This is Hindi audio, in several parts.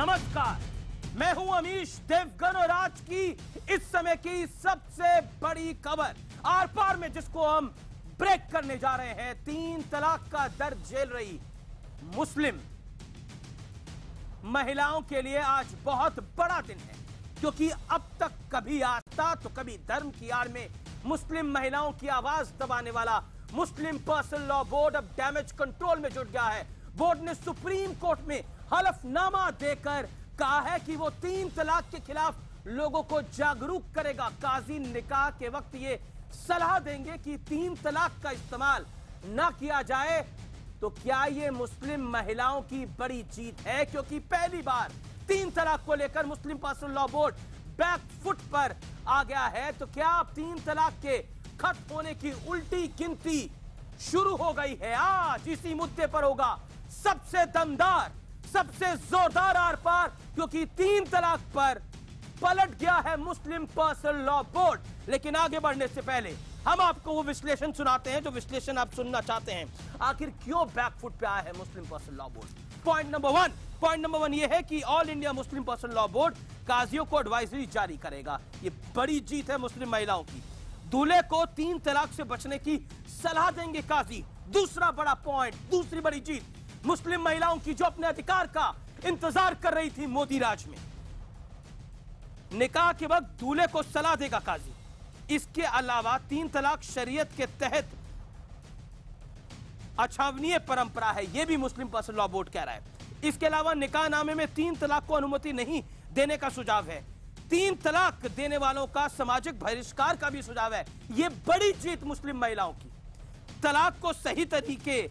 नमस्कार, मैं हूं अमीश देवगन और आज की इस समय की सबसे बड़ी खबर आर पार में जिसको हम ब्रेक करने जा रहे हैं। 3 तलाक का दर्द झेल रही मुस्लिम महिलाओं के लिए आज बहुत बड़ा दिन है, क्योंकि अब तक कभी आता तो कभी धर्म की आड़ में मुस्लिम महिलाओं की आवाज दबाने वाला मुस्लिम पर्सनल लॉ बोर्ड अब डैमेज कंट्रोल में जुट गया है। बोर्ड ने सुप्रीम कोर्ट में हलफनामा देकर कहा है कि वो 3 तलाक के खिलाफ लोगों को जागरूक करेगा। काजी निकाह के वक्त ये सलाह देंगे कि 3 तलाक का इस्तेमाल ना किया जाए। तो क्या ये मुस्लिम महिलाओं की बड़ी जीत है, क्योंकि पहली बार 3 तलाक को लेकर Muslim personal law board back foot पर आ गया है। तो क्या अब 3 तलाक के खत्म होने की उल्टी गिनती शुरू हो गई है? आज इसी मुद्दे पर होगा सबसे दमदार, सबसे जोरदार आर पार, क्योंकि 3 तलाक पर पलट गया है मुस्लिम पर्सनल लॉ बोर्ड। लेकिन आगे बढ़ने से पहले हम आपको वो विश्लेषण सुनाते हैं जो विश्लेषण आप सुनना चाहते हैं। आखिर क्यों बैकफुट पे आया है Muslim personal law board? Point number one ये है कि all India Muslim personal law board काजियों को एडवाइजरी जारी करेगा। ये बड़ी जीत है मुस्लिम महिलाओं की। दूल्हे को 3 तलाक से बचने की सलाह देंगे काजी। दूसरा बड़ा पॉइंट, दूसरी बड़ी जीत मुस्लिम महिलाओं की जो अपने अधिकार का इंतजार कर रही थी मोदी राज में। निकाह के वक्त दूल्हे को सलाह देगा काजी। इसके अलावा 3 तलाक शरीयत के तहत अछावनीय परंपरा है, यह भी मुस्लिम पर्सनल लॉ बोर्ड कह रहा है। इसके अलावा निकाहनामे में 3 तलाक को अनुमति नहीं देने का सुझाव है। 3 तलाक देने वालों का सामाजिक बहिष्कार का भी सुझाव है। यह बड़ी जीत मुस्लिम महिलाओं की। तलाक को सही तरीके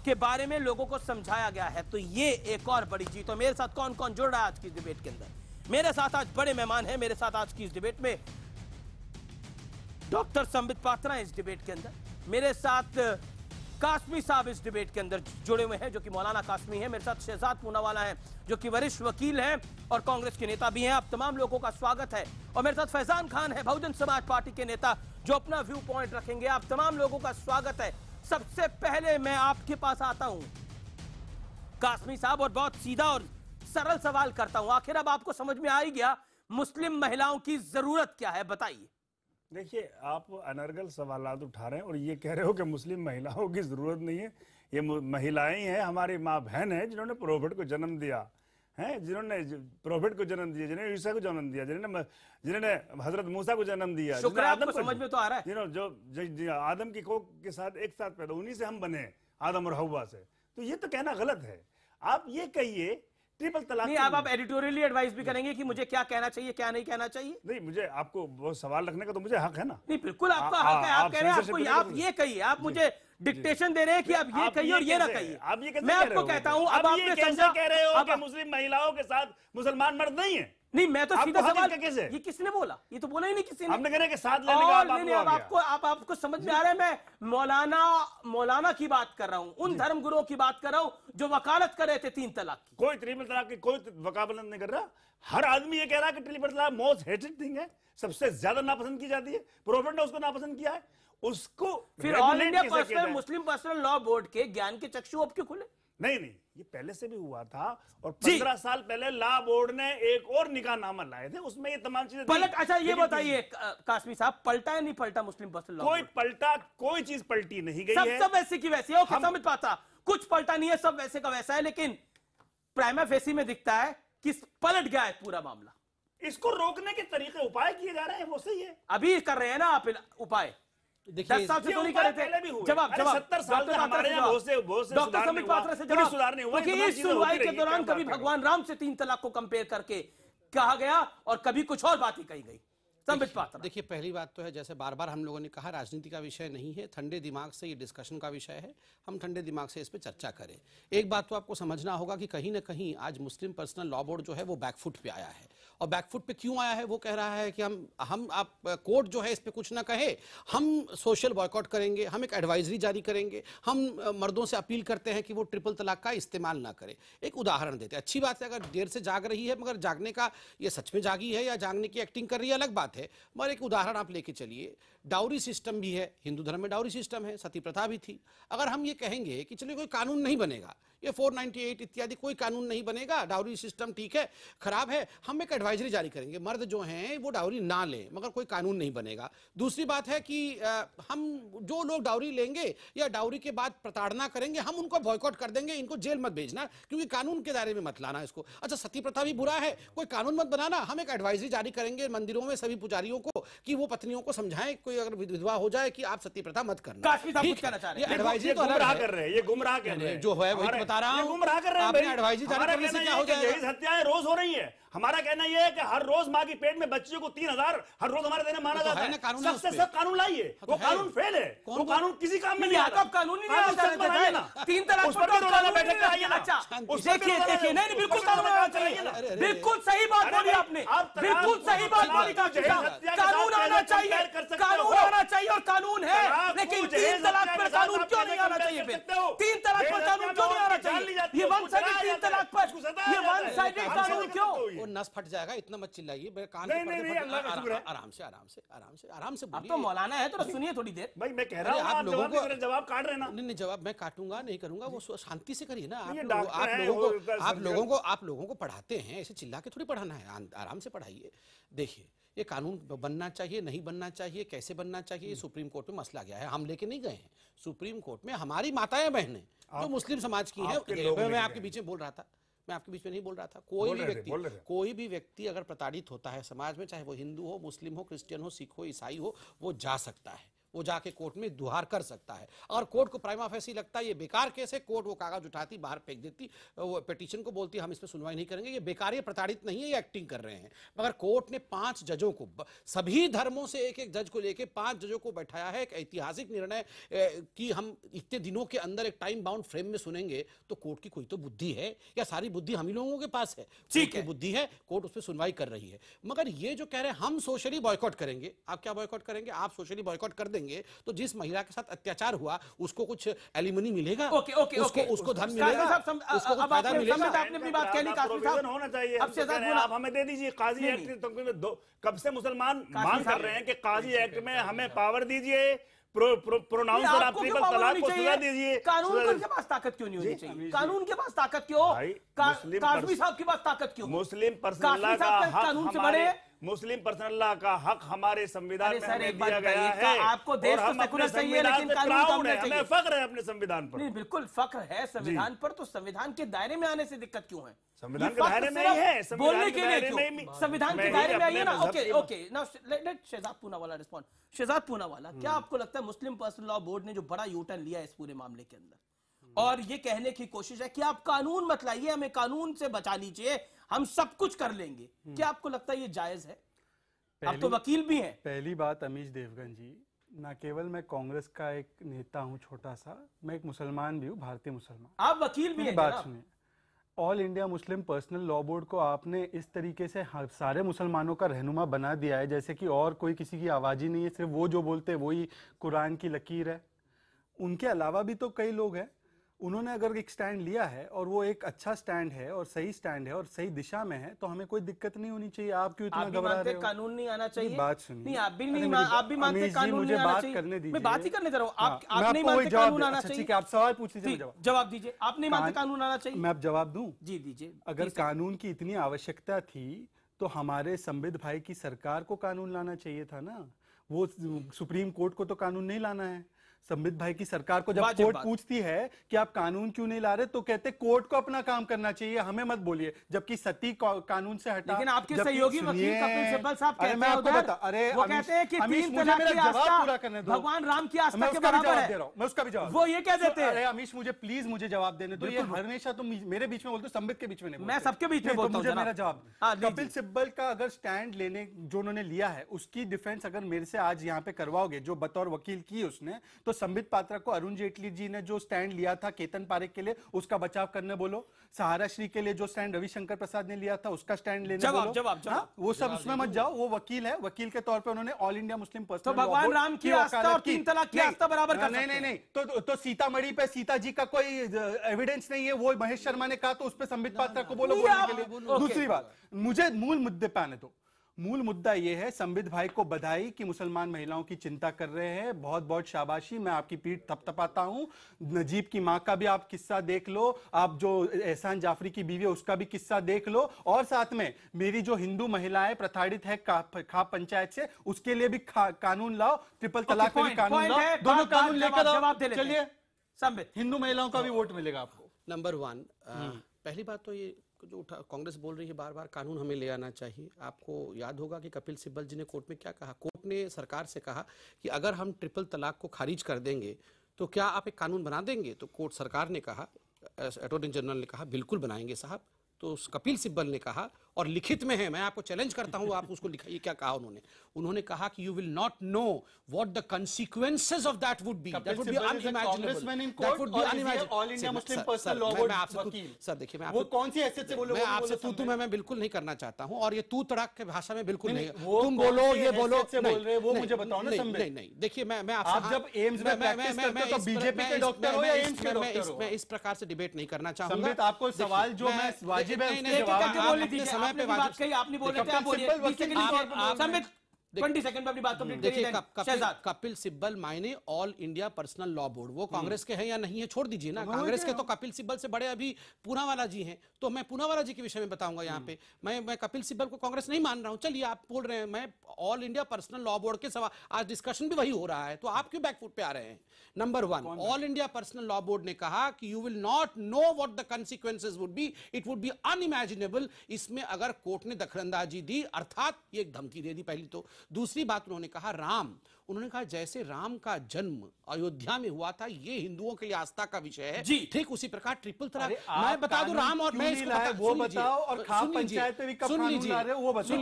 के बारे में लोगों को समझाया गया है, तो ये एक और बड़ी जीत। और मेरे साथ कौन कौन जुड़ रहा है आज की डिबेट के अंदर? मेरे साथ आज बड़े मेहमान हैं। मेरे साथ आज की इस डिबेट में डॉक्टर संबित पात्रा हैं इस डिबेट के अंदर। मेरे साथ कासमी साहब इस डिबेट के अंदर जुड़े हुए हैं, जो कि मौलाना कासमी हैं। मेरे साथ शहजाद पूनावाला हैं, जो कि वरिष्ठ वकील हैं और कांग्रेस के नेता भी हैं। आप तमाम लोगों का स्वागत है। और मेरे साथ फैजान खान है, बहुजन समाज पार्टी के नेता, जो अपना व्यू पॉइंट रखेंगे। आप तमाम लोगों का स्वागत है। सबसे पहले मैं आपके पास आता हूं कासमी साहब, और बहुत सीधा और सरल सवाल करता हूं। आखिर अब आपको समझ में आ ही गया मुस्लिम महिलाओं की जरूरत क्या है, बताइए। देखिए, आप अनर्गल सवालात उठा रहे हैं और ये कह रहे हो कि मुस्लिम महिलाओं की जरूरत नहीं है। ये महिलाएं हैं, हमारी माँ बहन है, जिन्होंने प्रोफेट को जन्म दिया है, जिन्होंने प्रोफेट को जन्म दिया, जिन्होंने ईसा को जन्म दिया, जिन्होंने हजरत मूसा को जन्म दिया, आदम को समझ में तो आ रहा है, जो आदम की कोख के साथ एक साथ पैदा, उन्हीं से हम बने, आदम और हव्वा से। तो ये तो कहना गलत है। आप ये कहिए ट्रिपल तलाक नहीं, आप एडिटोरियली एडवाइस भी करेंगे कि मुझे क्या कहना चाहिए, क्या नहीं कहना चाहिए? नहीं, मुझे आपको वो सवाल रखने का तो मुझे हक है ना। नहीं, बिल्कुल आपका हक है। आप कह रहे हैं आप ये कहिए, आप मुझे डिक्टेशन दे रहे हैं कि आप ये कहिए और ये ना कहिए। मैं आपको कहता हूं, अब आपने समझा, कह रहे हो कि मुस्लिम महिलाओं के साथ मुसलमान मर्द नहीं है। नहीं, मैं तो सीधा सवाल, कैसे? ये किसने बोला? ये तो बोला ही नहीं किसी ने। हमने कहा कि साथ लेने का अब आपको समझ में आ रहा है। मैं मौलाना की बात कर रहा हूं, उन धर्मगुरुओं की बात कर रहा हूं जो वकालत कर रहे थे 3 तलाक की। कोई ट्रिपल तलाक की कोई वकालत नहीं कर रहा। हर आदमी ये कह रहा है कि ट्रिपल तलाक मोस्ट हेटेड थिंग है, सबसे ज्यादा नापसंद की जाती है। प्रोफेट ने उसको नापसंद किया है, उसको फिर all India Muslim personal law board के ज्ञान के चक्षु अब क्यों खुले? नहीं, ये पहले से भी हुआ था और 15 साल पहले लॉ बोर्ड ने एक और निकाहनामा लाए थे, उसमें ये तमाम चीजें पलट। अच्छा, ये बताइए कासमी साहब, पलटा या नहीं पलटा मुस्लिम पर्सनल लॉ? कोई चीज पलटी नहीं गई है। सब वैसे की वैसे है। समझ पाता, कुछ पलटा नहीं है, सब वैसे का वैसा है। लेकिन प्राइमा फेसी में दिखता है कि पलट गया है पूरा मामला। इसको रोकने के तरीके उपाय किए जा रहे हैं, वो सही है। अभी कर रहे हैं ना आप उपाय। 10 साल से तो नहीं कर रहे थे। जवाब 70 साल से हमारे यहाँ डॉक्टर संबित पात्रा से जवाब, क्योंकि इस सुनवाई के दौरान कभी भगवान राम से 3 तलाक को कंपेयर करके कहा गया और कभी कुछ और बात ही कही गई। संबित पात्रा, देखिए, पहली बात तो है, जैसे बार बार हम लोगों ने कहा, राजनीति का विषय नहीं है, ठंडे दिमाग से ये डिस्कशन का विषय है। हम ठंडे दिमाग से इस पर चर्चा करें। एक बात तो आपको समझना होगा कि कहीं ना कहीं आज मुस्लिम पर्सनल लॉ बोर्ड जो है वो बैकफुट पे आया है। और बैकफुट पे क्यों आया है? वो कह रहा है कि आप कोर्ट जो है इस पे कुछ ना कहे, हम सोशल बॉयकॉट करेंगे, हम एक एडवाइजरी जारी करेंगे, हम मर्दों से अपील करते हैं कि वो ट्रिपल तलाक का इस्तेमाल ना करें। एक उदाहरण देते हैं। अच्छी बात है अगर देर से जाग रही है, मगर जागने का ये सच में जागी है या जागने की एक्टिंग कर रही है अलग बात है। मगर एक उदाहरण आप लेके चलिए, डाउरी सिस्टम भी है, हिंदू धर्म में डाउरी सिस्टम है, सती प्रथा भी थी। अगर हम ये कहेंगे कि चलिए कोई कानून नहीं बनेगा, ये 498 इत्यादि कोई कानून नहीं बनेगा, डाउरी सिस्टम ठीक है, खराब है, हम एक एडवाइजरी जारी करेंगे, मर्द जो हैं वो डाउरी ना लें, मगर कोई कानून नहीं बनेगा। दूसरी बात है कि हम जो लोग डाउरी लेंगे या डाउरी के बाद प्रताड़ना करेंगे, हम उनको बॉयकॉट कर देंगे, इनको जेल मत भेजना, क्योंकि कानून के दायरे में मत लाना इसको। अच्छा, सती प्रथा भी बुरा है, कोई कानून मत बनाना, हम एक एडवाइजरी जारी करेंगे मंदिरों में सभी पुजारियों को कि वो पत्नियों को समझाएं, कोई अगर विधवा हो जाए कि आप सती प्रथा मत करना। काश्मीर साहब कुछ कहना चाह रहे हैं। एडवाइजरी तो गुमराह कर रहे हैं, ये गुमराह कर रहे हैं, जो है वही बता रहा हूं, गुमराह कर रहे हैं। आपने एडवाइजरी जारी करने से क्या हो जाएगा? दहेज हत्याएं रोज हो रही है। हमारा कहना यह है कि हर रोज माँ की पेट में बच्चियों को 3000 हर रोज हमारे देने माना जाता है। सख्त से सख्त कानून लाइए। वो कानून फेल है, वो कानून किसी काम में नहीं आता। आप कानून ही नहीं आता, 3 तलाक उस पर भी रोजाना बैठक कराइए ना। देखिए देखिए, नहीं बिल्कुल बिल्कुल सही बात बोली आपने, बिल्कुल सही बात बोली। कानून आना चाहिए, कानून आना चाहिए और कानून है, लेकिन 3 तलाक पर कानून क्यों नहीं आना चाहिए? फिर 3 तलाक पर कानून क्यों नहीं आना चाहिए? ये वन साइडेड 3 तलाक पर, ये वन साइडेड कानून क्यों? वो नस फट जाएगा, इतना मत चिल्लाइए, कान नहीं, नहीं, अल्लाह का शुक्र है। आराम से आराम से आराम से आराम से अब बोलिए। तो मौलाना है, तो सुनिए थोड़ी देर। भाई मैं कह रहा हूं, आप लोगों को जवाब काट रहे ना। नहीं, जवाब मैं काटूंगा नहीं करूंगा, वो शांति से करिए ना। आप लोगों को पढ़ाते हैं, ऐसे चिल्ला के थोड़ी पढ़ाना है, आराम से पढ़ाइए। देखिए, ये कानून बनना चाहिए, नहीं बनना चाहिए, कैसे बनना चाहिए, ये सुप्रीम कोर्ट में मसला गया है, हम लेके नहीं गए हैं। सुप्रीम कोर्ट में हमारी माताएं बहनें जो मुस्लिम समाज की हैं, मैं आपके बीच में बोल रहा था, मैं आपके बीच में नहीं बोल रहा था। कोई भी व्यक्ति अगर प्रताड़ित होता है समाज में, चाहे वो हिंदू हो, मुस्लिम हो, क्रिश्चियन हो, सिख हो, ईसाई हो, वो जा सकता है, वो जाके कोर्ट में दुहार कर सकता है। और कोर्ट को प्राइमा फेसी लगता है ये बेकार केस है, कोर्ट वो कागज उठाती, बाहर फेंक देती, वो पिटीशन को बोलती हम इस पर सुनवाई नहीं करेंगे, ये बेकार, ये प्रताड़ित नहीं है, ये एक्टिंग कर रहे हैं। मगर कोर्ट ने 5 जजों को, सभी धर्मों से एक जज को लेके 5 जजों को बैठाया है। एक ऐतिहासिक निर्णय कि हम इतने दिनों के अंदर एक टाइम बाउंड फ्रेम में सुनेंगे, तो कोर्ट की कोई तो बुद्धि है, या सारी बुद्धि हम ही लोगों के पास है? ठीक है, बुद्धि है, कोर्ट उस पर सुनवाई कर रही है। मगर ये जो कह रहे हैं हम सोशली बॉयकॉट करेंगे, आप क्या बॉयकॉट करेंगे? आप सोशली बॉयकॉट कर देंगे तो जिस महिला के साथ अत्याचार हुआ उसको कुछ एलिमनी मिलेगा, उसको धन मिलेगा, उसको फायदा मिलेगा। आपने अपनी बात कह ली, कासमी साहब होना चाहिए। आप हमें दे दीजिए काजी एक्ट, कब से मुसलमान मांग कर रहे हैं कि काजी एक्ट में हमें पावर दीजिए, प्रोनाउंस और आप ट्रिपल तलाक को सजा दीजिए। कानून के पास ताकत क्यों नहीं होनी चाहिए? कानून के पास ताकत क्यों? कासमी साहब के पास ताकत क्यों? मुस्लिम पर्सनल लॉ का हक, मुस्लिम पर्सनल लॉ का हक हमारे संविधान में हमें दिया गया है। आपको देश तो सेकुलर चाहिए, लेकिन कानून है, हमें फख्र है अपने संविधान पर। नहीं, बिल्कुल फख्र है संविधान पर, तो संविधान के दायरे में आने से दिक्कत क्यों है? संविधान के दायरे में ही है, बोलने के लिए क्यों? संविधान के दायरे में आइए ना। Okay, now let Shahzad Poonawalla respond. Shahzad Poonawalla, क्या आपको लगता है मुस्लिम पर्सनल लॉ बोर्ड ने जो बड़ा यू टर्न लिया इस पूरे मामले के अंदर, और ये कहने की कोशिश है कि आप कानून मत लाइए, हमें कानून से बचा लीजिए, हम सब कुछ कर लेंगे, क्या आपको लगता है ये जायज है? आप तो वकील भी हैं। पहली बात, अमीश देवगन जी, ना केवल मैं कांग्रेस का एक नेता हूं छोटा सा, मैं एक मुसलमान भी हूं, भारतीय मुसलमान। आप वकील भी हैं। बात सुनिए, all India Muslim personal law board को आपने इस तरीके से सारे मुसलमानों का रहनुमा बना दिया है जैसे कि और कोई किसी की आवाज ही नहीं है, सिर्फ वो जो बोलते हैं वही कुरान की लकीर है। उनके अलावा भी तो कई लोग हैं, उन्होंने अगर एक स्टैंड लिया है और वो एक अच्छा स्टैंड है और सही स्टैंड है और सही दिशा में है, तो हमें कोई दिक्कत नहीं होनी चाहिए। आप क्यों इतना घबरा रहे हो? कानून नहीं आना चाहिए? बात सुनिए। नहीं, आप भी नहीं, आप भी मानते कानून नहीं आना चाहिए? करने दीजिए, मैं बात ही करने दे रहा हूं। आप नहीं मानते कानून आना चाहिए? ठीक है, आप सवाल पूछ लीजिए, जवाब दीजिए। आप नहीं मानते कानून आना चाहिए? मैं अब जवाब दूं? जी दीजिए। अगर कानून की इतनी आवश्यकता थी तो हमारे संबित भाई की सरकार को कानून लाना चाहिए था ना। वो सुप्रीम कोर्ट को तो कानून नहीं लाना है। संबित भाई की सरकार को जब कोर्ट पूछती है कि आप कानून क्यों नहीं ला रहे, तो कहते कोर्ट को अपना काम करना चाहिए, हमें मत बोलिए। जबकि सती कानून से हटा। लेकिन आपके सहयोगी वकील कपिल सिब्बल साहब कहते हैं, मैं आपको बता, अरे वो कहते हैं कि 3 तलाक की आस्था भगवान राम की आस्था के बराबर है। मैं उसका भी जवाब, वो ये कह देते हैं। अरे अमीश, मुझे प्लीज मुझे जवाब देने दो। ये हमेशा तुम मेरे बीच में बोलते हो, संबित के बीच में नहीं। मैं सबके बीच में बोलता हूं। मुझे मेरा जवाब, कपिल सिब्बल का अगर स्टैंड लेने जो उन्होंने लिया है, उसकी डिफेंस अगर मेरे से आज यहाँ पे करवाओगे, जो बतौर वकील की उसने, तो संबित पात्रा को अरुण जेटली जी ने जो स्टैंड लिया था केतन पारेख के लिए, उसका बचाव करने बोलो। सहारा श्री के लिए जो स्टैंड रविशंकर प्रसाद ने लिया था, उसका स्टैंड लेने बोलो। जवाब वो सब उसमें मत जाओ। वो वकील है, वकील के तौर पे उन्होंने all India Muslim personal law board, तो भगवान राम की आस्था और 3 तलाक की आस्था बराबर कर सकते हैं। नहीं, तो सीतामढ़ी पे सीता जी का कोई एविडेंस नहीं है, वो महेश शर्मा ने कहा, तो उस पर संबित पात्रा को बोलो बोलने के लिए। दूसरी बात, मुझे मूल मुद्दे पे आने दो। मूल मुद्दा ये है, संबित भाई को बधाई कि मुसलमान महिलाओं की चिंता कर रहे हैं, बहुत बहुत शाबाशी, मैं आपकी पीठ थपथपाता हूं। नजीब की मां का भी आप किस्सा देख लो, आप जो एहसान जाफरी की बीवी है उसका भी किस्सा देख लो, और साथ में मेरी जो हिंदू महिलाएं प्रताड़ित है खाप पंचायत से, उसके लिए भी कानून लाओ, ट्रिपल तलाक पे भी कानून लाओ, दोनों कानून लेकर आओ। चलिए संबित, हिंदू महिलाओं का भी वोट मिलेगा आपको। नंबर 1, पहली बात तो ये जो कांग्रेस बोल रही है बार बार कानून हमें ले आना चाहिए। आपको याद होगा कि कपिल सिब्बल जी ने कोर्ट में क्या कहा। कोर्ट ने सरकार से कहा कि अगर हम ट्रिपल तलाक को खारिज कर देंगे तो क्या आप एक कानून बना देंगे। तो कोर्ट सरकार ने कहा, अटॉर्नी जनरल ने कहा बिल्कुल बनाएंगे साहब। तो कपिल सिब्बल ने कहा, और लिखित में है, मैं आपको चैलेंज करता हूं, आप उसको लिखाइए क्या कहा उन्होंने कहा कि you will not know what the consequences of that would be, that would be unimaginable, that would be unimaginable। All India Muslim personal law board वकील। सर देखिए, मैं वो कौन सी हैसियत से बोलो, मैं आपसे तू मैं बिल्कुल नहीं करना चाहता हूं, और ये तू तड़ाक के भाषा में बिल्कुल नहीं, तुम बोलो ये बोलो से बोल रहे वो मुझे बताओ ना संबित। नहीं देखिए, मैं आप जब एम्स में प्रैक्टिस करते हो तो बीजेपी के डॉक्टर हो या एम्स के डॉक्टर हो? मैं इस प्रकार से डिबेट नहीं करना चाहूंगा संबित, आपको सवाल जो मैं वाजिब है उसके जवाब बोल लीजिए। समय पे बात कही, आप नहीं बोल रहे थे, आप बोलिए। 20 सेकंड में अपनी बात कंप्लीट करिए। कपिल सिब्बल मायने all India personal law board, वो कांग्रेस के हैं या नहीं है छोड़ दीजिए ना। कांग्रेस के तो कपिल सिब्बल से बड़े अभी पूनावाला जी हैं, तो मैं पूनावाला जी के विषय में बताऊंगा यहाँ पे। मैं कपिल सिब्बल को कांग्रेस नहीं मान रहा हूँ। चलिए, आप बोल रहे हैं मैं all India personal law board के सवाल, आज डिस्कशन भी वही हो रहा है, तो आप क्यों बैकफुट पे आ रहे हैं। Number 1, all India personal law board ने कहा कि you will not know what the consequences would be, it would be unimaginable। इसमें अगर कोर्ट ने दखलंदाजी दी, अर्थात ये एक धमकी दे दी पहली तो। दूसरी बात उन्होंने कहा उन्होंने कहा जैसे राम का जन्म अयोध्या में हुआ था, ये हिंदुओं के लिए आस्था का विषय है जी, ठीक उसी प्रकार ट्रिपल तलाक। मैं बता दूं राम, और मैं इसको वो बताओ, और खाप पंचायत पे भी कब कानून ला रहे हो वो बताओ।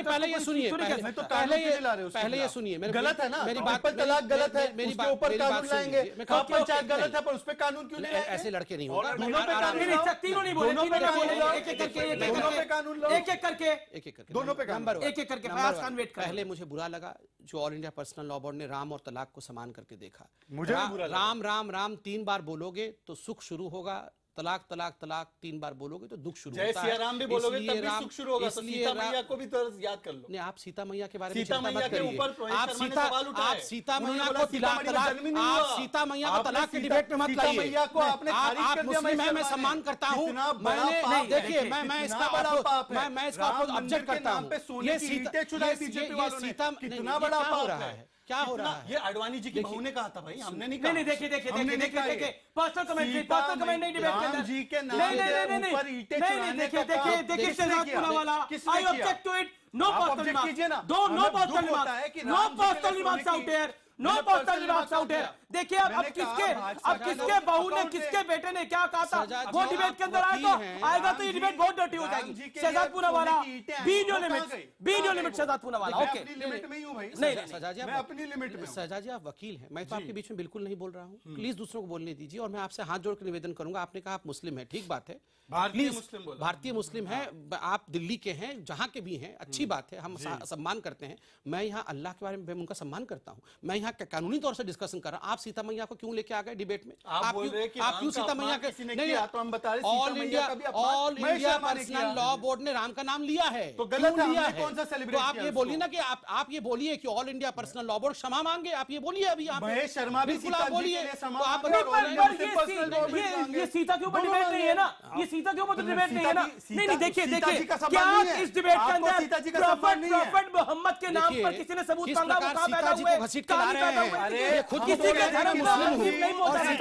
पहले ये सुनिए, पहले ये सुनिए, गलत है ना, मेरी बात तलाक गलत है, उसके ऊपर कानून लाएंगे। खाप पंचायत गलत है पर उस पे कानून क्यों नहीं लाएंगे? ऐसे लड़के नहीं होगा, दोनों पे कानून, तीनों नहीं बोले, दोनों पे कानून लाओ, एक एक करके, दोनों पे कानून लाओ, एक एक करके, दोनों पे कानून, एक एक करके। पहले मुझे बुरा लगा जो all India personal law board ने राम और तलाक को समान करके देखा। मुझे भी बुरा लगा। राम राम राम 3 बार बोलोगे तो सुख शुरू होगा, तलाक तलाक तलाक 3 बार बोलोगे तो दुख शुरू होता है। जय सिया राम भी बोलोगे तब भी सुख शुरू होगा। तो सीता मैया को भी तो याद कर लो। नहीं, आप सीता मैया के बारे में सीता मैया के ऊपर आप सीता मैया को सीता मैया को तलाक के डिबेट में मत लाइए। मैया को आपने खारिज कर दिया। मैं सम्मान करता हूँ। मैंने देखिए, मैं इसका ऑब्जेक्ट करता हूँ। ये सीता कितना बड़ा पाप है, क्या हो रहा है? ये अडवाणी जी की बहू ने कहा था भाई, हमने नहीं कहा। नहीं देखिए पर्सनल कमेंट नहीं डिबेट के अंदर जी के नाम के ऊपर ईंटें चुराने का काम देखिए Shahzad Poonawalla, I object to it. No personal remarks, no personal remarks, no personal remarks out here, no personal remarks out here. देखिए अब किसके बहू ने किसके बेटे ने क्या कहा था वो डिबेट के अंदर आएगा तो ये डिबेट बहुत डर्टी हो जाएगी। Shahzad Poonawalla, be in your limit Shahzad Poonawalla. Okay, limit में ही हूं भाई। नहीं सजाजी, मैं अपनी लिमिट में। सजाजी आप वकील हैं, मैं तो आपके बीच में बिल्कुल नहीं बोल रहा हूँ। प्लीज दूसरों को बोलने दीजिए, और मैं आपसे हाथ जोड़ के निवेदन करूंगा। आपने कहा आप मुस्लिम हैं, ठीक बात है, भारतीय मुस्लिम है, आप दिल्ली के हैं, जहां के भी हैं, अच्छी बात है, हम सम्मान करते हैं। मैं यहाँ अल्लाह के बारे में उनका सम्मान करता हूँ। मैं यहाँ कानूनी तौर से डिस्कशन कर रहा हूँ। आप सीता मैया को क्यों लेके आ गए डिबेट में? आप क्यों सीता मैया के नहीं, all India personal law board ने राम का नाम लिया है तो गलत है, कौन सा सेलिब्रेट? तो आप ये बोलिए ना कि आप ये बोलिए कि all India personal law board क्षमा मांगे, आप ये बोलिए अभी महेश शर्मा भी बिल्कुल आप बोलिए। ये सीता के ऊपर डिबेट नहीं है ना, ये सीता के ऊपर तो डिबेट नहीं है ना। नहीं देखिए क्या इस डिबेट के अंदर प्रॉफेट मोहम्मद के नाम पर किसी ने सबूत मांगा? वो कहां पैदा हुए? अरे खुद किसी के धर्म नहीं बोलता नहीं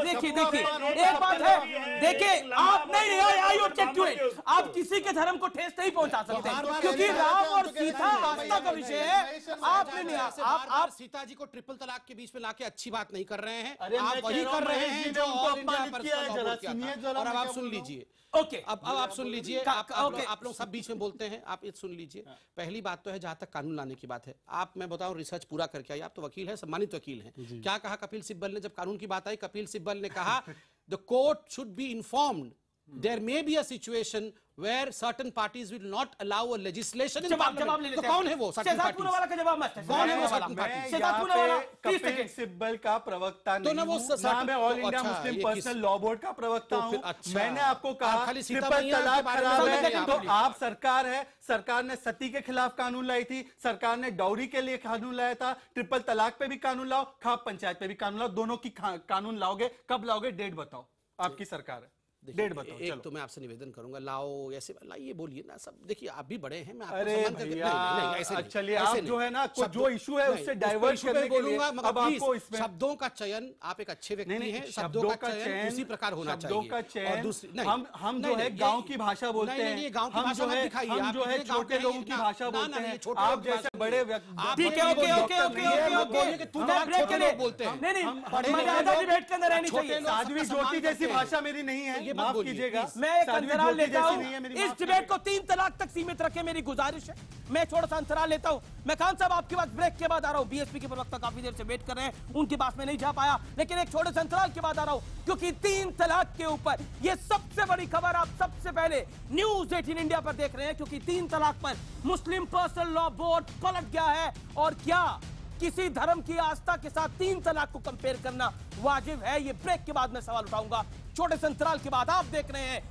देखिए एक बात है, देखिए आप नहीं आई ऑब्जेक्ट टू इट। आप किसी के धर्म को ठेस नहीं पहुंचा सकते क्योंकि राम और सीता आस्था का विषय है। आपने नहीं, आप सीता जी को ट्रिपल तलाक के बीच में लाके अच्छी बात नहीं कर रहे हैं, आप वही कर रहे हैं जो all India personal law board किया था। और अब आप सुन लीजिए, ओके अब आप सुन लीजिए, आप लोग सब बीच में बोलते हैं, आप ये सुन लीजिए। पहली बात तो है जहां तक कानून लाने की बात है, आप मैं बताऊं रिसर्च पूरा करके आइए, आप तो वकील हैं, सम्मानित वकील हैं। क्या कहा कपिल सिब्बल ने जब कानून की बात आई? कपिल सिब्बल ने कहा the court should be informed there may be a situation where certain parties will not allow a legislation in जवाब ले parliament. लेते तो कौन है वो certain शहजाद parties? पूनावाला का जवाब मस्त है। कौन है वो शहजाद certain पूनावाला? parties? शहजाद यहाँ पूनावाला, पे 30 कपिल सेकंड। सिब्बल का प्रवक्ता तो नहीं ना वो हूँ, ना certain- मैं ऑल तो इंडिया अच्छा, मुस्लिम ये पर्सनल किस- लॉ बोर्ड का प्रवक्ता तो हूँ। फिर अच्छा। मैंने आपको आप कहा खाली सीता ट्रिपल मैया के तलाक बारे में खराब समझ है, नहीं तो आप आप सरकार है, सरकार ने सती के खिलाफ कानून लाई थी, सरकार ने डॉरी के लिए कानून लाया था, ट्रिपल तलाक पे भी कानून लाओ, खाप पंचायत पे भी कानून लाओ, दोनों की कानून लाओगे, कब लाओगे, डेट बताओ, आपकी सरकार है, डेट बताओ। एक चलो तो मैं आपसे निवेदन करूंगा, लाओ ऐसे लाइए, बोलिए ना सब। देखिए आप भी बड़े हैं, मैं आपको अरे सम्मान करके भैया, ऐसे नहीं, चलिए, ऐसे आप नहीं। जो है ना, शब्दों- जो इशू है नहीं, उससे उस डाइवर्ट इशू पे करने के लिए बोलूंगा, मगर अब आपको प्लीज इसमें शब्दों का चयन, आप एक अच्छे व्यक्ति नहीं, हैं, शब्दों का चयन उसी प्रकार होना चाहिए। शब्दों का चयन और दूसरी नहीं, हम जो नहीं, है नहीं, गांव ये- की भाषा बोलते नहीं, हैं, नहीं, गांव की हम भाषा जो मत है दिखाइए, हम आप जो है कितने गांव छोटे के हैं, लोगों की ना- भाषा ना, बोलते ना, ये हैं, छोटे आप लोगों की जैसे भाषा बड़े नहीं है। व्यक्ति आप ठीक है, बड़े ओके, लोग ओके, डॉक्टर ओके, नहीं है, ओके, मत बोलिए ओके। कि तू मैं बात ब्रेक छोटे के लिए- लोग बोलते हैं। नहीं, नहीं, बड़े मर्यादा लोग- डिबेट के अंदर रहनी छोटे चाहिए। लोग साध्वी सबका ज्योति सम्मान जैसी करते हैं। भाषा मेरी नहीं ये है, मत माफ बोलिए, कीजिएगा। please। मैं एक साध्वी अंतराल ज्योति लेता जैसी हूं, नहीं है, मेरी इस माफ डिबेट को 3 तलाक तक सीमित रखें, मेरी गुजारिश है। मैं थोड़ा सा अंतराल लेता हूं। मैं खान साहब आपके पास ब्रेक के बाद आ रहा हूं, बीएसपी के प्रवक्ता काफी देर से वेट कर रहे हैं, उनके पास में नहीं जा पाया, लेकिन एक छोटे से अंतराल के बाद आ रहा हूं, क्योंकि 3 तलाक के ऊपर यह सबसे बड़ी खबर आप सबसे पहले न्यूज 18 इंडिया पर देख रहे हैं, क्योंकि 3 तलाक पर मुस्लिम पर्सनल लॉ बोर्ड पलट गया है। और क्या किसी धर्म की आस्था के साथ 3 तलाक को कंपेयर करना वाजिब है? ये ब्रेक के बाद मैं सवाल उठाऊंगा। छोटे से अंतराल के बाद आप देख रहे हैं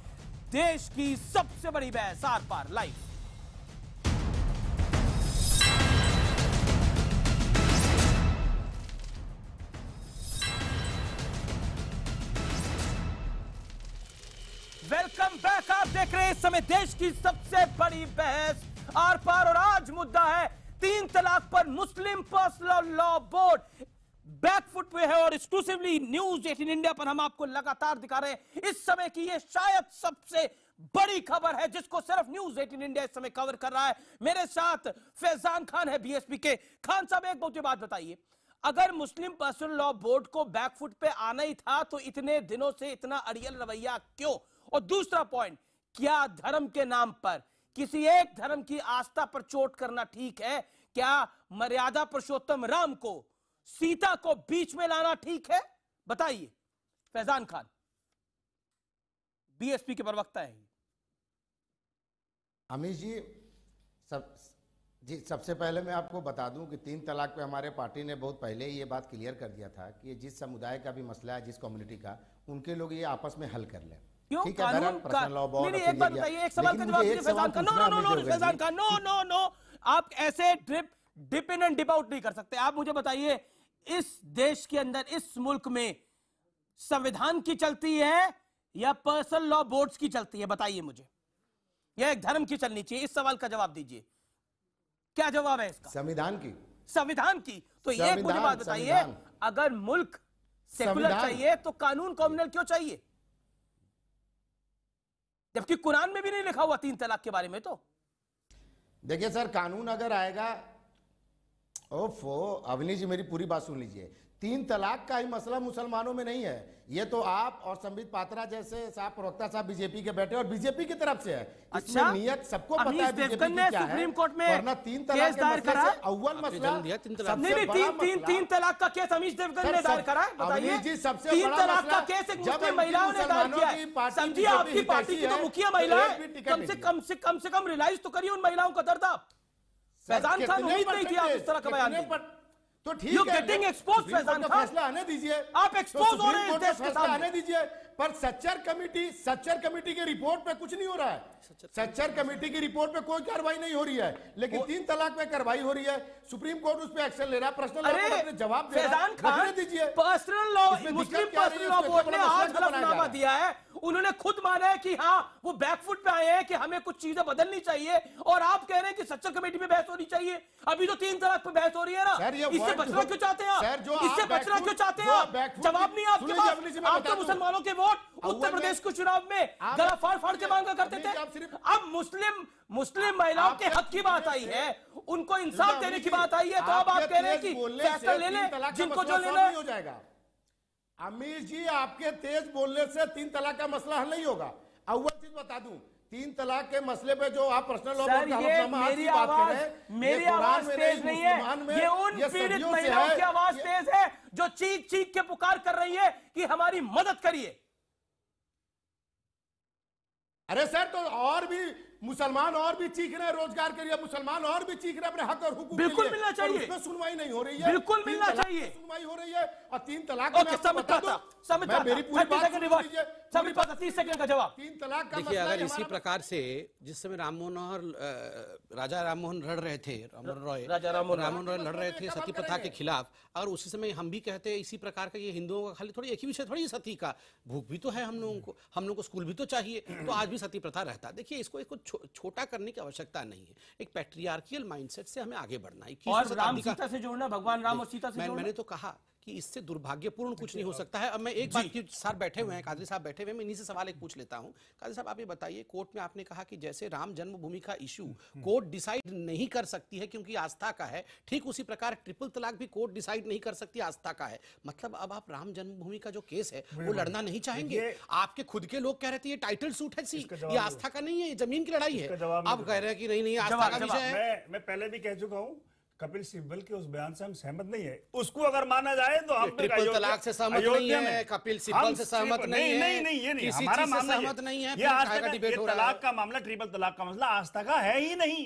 देश की सबसे बड़ी बहस Aar Paar live. Welcome back. आप देख रहे हैं इस समय देश की सबसे बड़ी बहस आर पार, और आज मुद्दा है 3 तलाक पर मुस्लिम पर्सनल लॉ बोर्ड बैकफुट पे है। और एक्सक्लूसिवली न्यूज 18 इंडिया पर हम आपको लगातार दिखा रहे हैं इस समय की ये शायद सबसे बड़ी खबर है, जिसको सिर्फ न्यूज 18 इंडिया इस समय कवर कर रहा है। मेरे साथ फैजान खान है बीएसपी के। खान साहब, एक बहुत बात बताइए, अगर मुस्लिम पर्सनल लॉ बोर्ड को बैकफुट पे आना ही था तो इतने दिनों से इतना अड़ियल रवैया क्यों? और दूसरा पॉइंट, क्या धर्म के नाम पर किसी एक धर्म की आस्था पर चोट करना ठीक है? क्या मर्यादा पुरुषोत्तम राम को, सीता को बीच में लाना ठीक है? बताइए फैजान खान, बीएसपी के प्रवक्ता हैं। अमीश जी, सबसे पहले मैं आपको बता दूं कि 3 तलाक पे हमारे पार्टी ने बहुत पहले ही ये बात क्लियर कर दिया था कि जिस समुदाय का भी मसला है, जिस कम्युनिटी का, उनके लोग ये आपस में हल कर लें। क्यों ठीक है, कानून बहरहाल का पर्सनल लॉ बोर्ड नहीं, ऑफ एक बात इंडिया- बताइए, एक सवाल का लेकिन जवाब मुझे दीजिए एक सवाल फैजान खान। पूछना है नो, अमीश देवगन फैजान जी। खान, नो, आप ऐसे dip in and dip out नहीं कर सकते। आप मुझे बताइए, इस देश के अंदर, इस मुल्क में संविधान की चलती है या पर्सनल लॉ बोर्ड्स की चलती है? बताइए मुझे, यह एक धर्म की चलनी चाहिए? इस सवाल का जवाब दीजिए, क्या जवाब है इसका? संविधान की। संविधान की। तो ये मुझे संविधान, बात बताइए, संविधान। अगर मुल्क सेकुलर संविधान। चाहिए तो कानून कॉम्युनल क्यों चाहिए? जबकि कुरान में भी नहीं लिखा हुआ 3 तलाक के बारे में। तो देखिए सर, कानून अगर आएगा, ओफो अवनीश जी मेरी पूरी बात सुन लीजिए। 3 तलाक का ही मसला मुसलमानों में नहीं है, ये तो आप और संबित पात्रा जैसे साहब प्रवक्ता साहब बीजेपी के बैठे और बीजेपी की तरफ से है। इसमें अच्छा, नियत सबको पता अमीश है बीजेपी देवगन की ने क्या है, सुप्रीम कोर्ट में वरना 3 तलाक केस के दायर मसले करा से है। अव्वल आपने मसला जन्म दिया 3 तलाक। नहीं, तीन तलाक का केस अमीश देवगन सर, ने दायर सर, करा है। बताइए, अवनीश जी, सबसे 3 बड़ा तलाक का मसला, केस एक जब मुस्लिम एमपी महिलाओं ने दायर मुसलमानों किया की है। पार्टी समझिए, बीजेपी आपकी पार्टी की हितैषी तो है, मुखिया तो महिला एक है, भी टिकट कम से कम रियलाइज तो करिए उन महिलाओं का दर्द आप। फैजान खान, उम्मीद नहीं थी आप इस तरह का बयान देंगे। तो ठीक You're है, getting exposed, supreme court Faizan का खान। फैसला आने दीजिए। आप तो expose हो सुप्रीम रहे हैं कोर्ट इस का देश के फैसला सामने। आने दीजिए। पर सच्चर कमेटी के रिपोर्ट पे कुछ नहीं हो रहा है। सच्चर कमेटी की रिपोर्ट पे कोई कार्रवाई नहीं हो रही है, लेकिन 3 तलाक पे कार्रवाई हो रही है। सुप्रीम कोर्ट उस पे एक्शन ले रहा है, पर्सनल लॉ बोर्ड अपने जवाब दे रहा फैजान है, खान, रखने दीजिए। पर्सनल लॉ, इसमें मुस्लिम दिक्कत क्या आ रही पर्सनल है, लॉ उसको बोर्ड ने बड़ा मसला आज क्यों बनाया जा हलफनामा रहा है? दिया है। उन्होंने खुद माना है कि हाँ, वो बैकफुट पे आए हैं कि हमें कुछ चीजें बदलनी चाहिए, और आप कह रहे हैं कि सच्चर कमेटी में बहस होनी चाहिए। अभी तो 3 तलाक पे बहस हो रही है ना, सर, ये इससे word बचना जो- क्यों चाहते हैं आप? सर, जो इससे आप बचना क्यों चाहते हैं आप? बैकफुट जवाब नहीं है आपके सुनिए, अवनीश जी, मैं पास। आप बता तो दूं। मुसलमानों के वोट उत्तर अव्वल प्रदेश में- के चुनाव में आप- गला फाड़ फाड़ के मांगा करते अवनीश जी, आप थे। सिर्फ- अब मुस्लिम महिलाओं के हक की बात आई है, उनको इंसाफ देने की बात आई है, तो अब आप कह रहे हैं कि फैसला ले लें जिनको जो लेना है। हो जाएगा। अमीश जी, आपके तेज बोलने से 3 तलाक का मसला हल नहीं होगा। अव्वल चीज बता दूं, 3 तलाक के मसले पे जो आप पर्सनल लॉ सर, बोर्ड का ये हलफनामा आज मेरी की बात कर आवाज, रहे हैं, मेरी ये कुरान आवाज में तेज नहीं मुसलमान है, में, ये उन ये पीड़ित सदियों से महिलाओं है। की आवाज ये- तेज है जो चीख चीख के पुकार कर रही है कि हमारी मदद करिए। अरे सर, तो और भी मुसलमान और भी चीख रहे हैं रोजगार के लिए, मुसलमान और भी चीख रहे हैं अपने हक और हुकूक के बिल्कुल लिए, मिलना चाहिए। और उसमें सुनवाई नहीं हो रही है। बिल्कुल 3 मिलना तलाक चाहिए। पे सुनवाई हो रही है और 3 तलाक ओके, में आपको समित बता पात्रा, दूं, समित मैं पात्रा, मेरी पूरी 30 बात सेकंड सुन रिवर्स, लीजिए। समित पात्रा 30 सेकंड का जवाब। 3 तलाक का देखिए, मसला अगर ही इसी हमारा प्रकार से जिस समय राम मनोहर राजा राम मोहन लड़ रहे थे, राजा राम मोहन राम रॉय लड़ रहे थे सती प्रथा के खिलाफ, और उसी समय हम भी कहते हैं इसी प्रकार का ये हिंदुओं का खाली थोड़ी एक ही विषय थोड़ी है सती का, भूख भी तो है हम लोगों को स्कूल भी तो चाहिए, तो आज भी सती प्रथा रहता है। देखिए, इसको छोटा करने की आवश्यकता नहीं है, एक पैट्रियार्कियल माइंडसेट से हमें आगे बढ़ना है। और राम सीता से जोड़ना, भगवान राम और सीता से जोड़ना। मैंने तो कहा कि इससे दुर्भाग्यपूर्ण कुछ नहीं हो सकता है। अब मैं एक बात की, सर बैठे हुए हैं, कादरी साहब बैठे हुए हैं, मैं इन्हीं से सवाल एक पूछ लेता हूं। कादरी साहब, आप ये बताइए, कोर्ट में आपने कहा कि जैसे राम जन्मभूमि का इशू कोर्ट डिसाइड नहीं कर सकती है क्योंकि आस्था का है, ठीक उसी प्रकार ट्रिपल तलाक भी कोर्ट डिसाइड नहीं कर सकती, आस्था का है। मतलब अब आप राम जन्मभूमि का जो केस है वो लड़ना नहीं चाहेंगे? आपके खुद के लोग कह रहे थे ये टाइटल सूट है, सी ये आस्था का नहीं है, ये जमीन की लड़ाई है। अब कह रहे हैं कि नहीं आस्था का विषय है। मैं पहले भी कह चुका हूँ, कपिल सिब्बल के उस बयान से हम सहमत नहीं है। उसको अगर माना जाए तो हम ट्रिपल तलाक से सहमत नहीं है, कपिल सिब्बल से सहमत नहीं है, नहीं ये नहीं, किसी हमारा चीज से मामला सहमत नहीं है, ये आज फिर तक डिबेट हो रहा है। तलाक का मामला, ट्रिपल तलाक का मसला आस्था का है ही नहीं,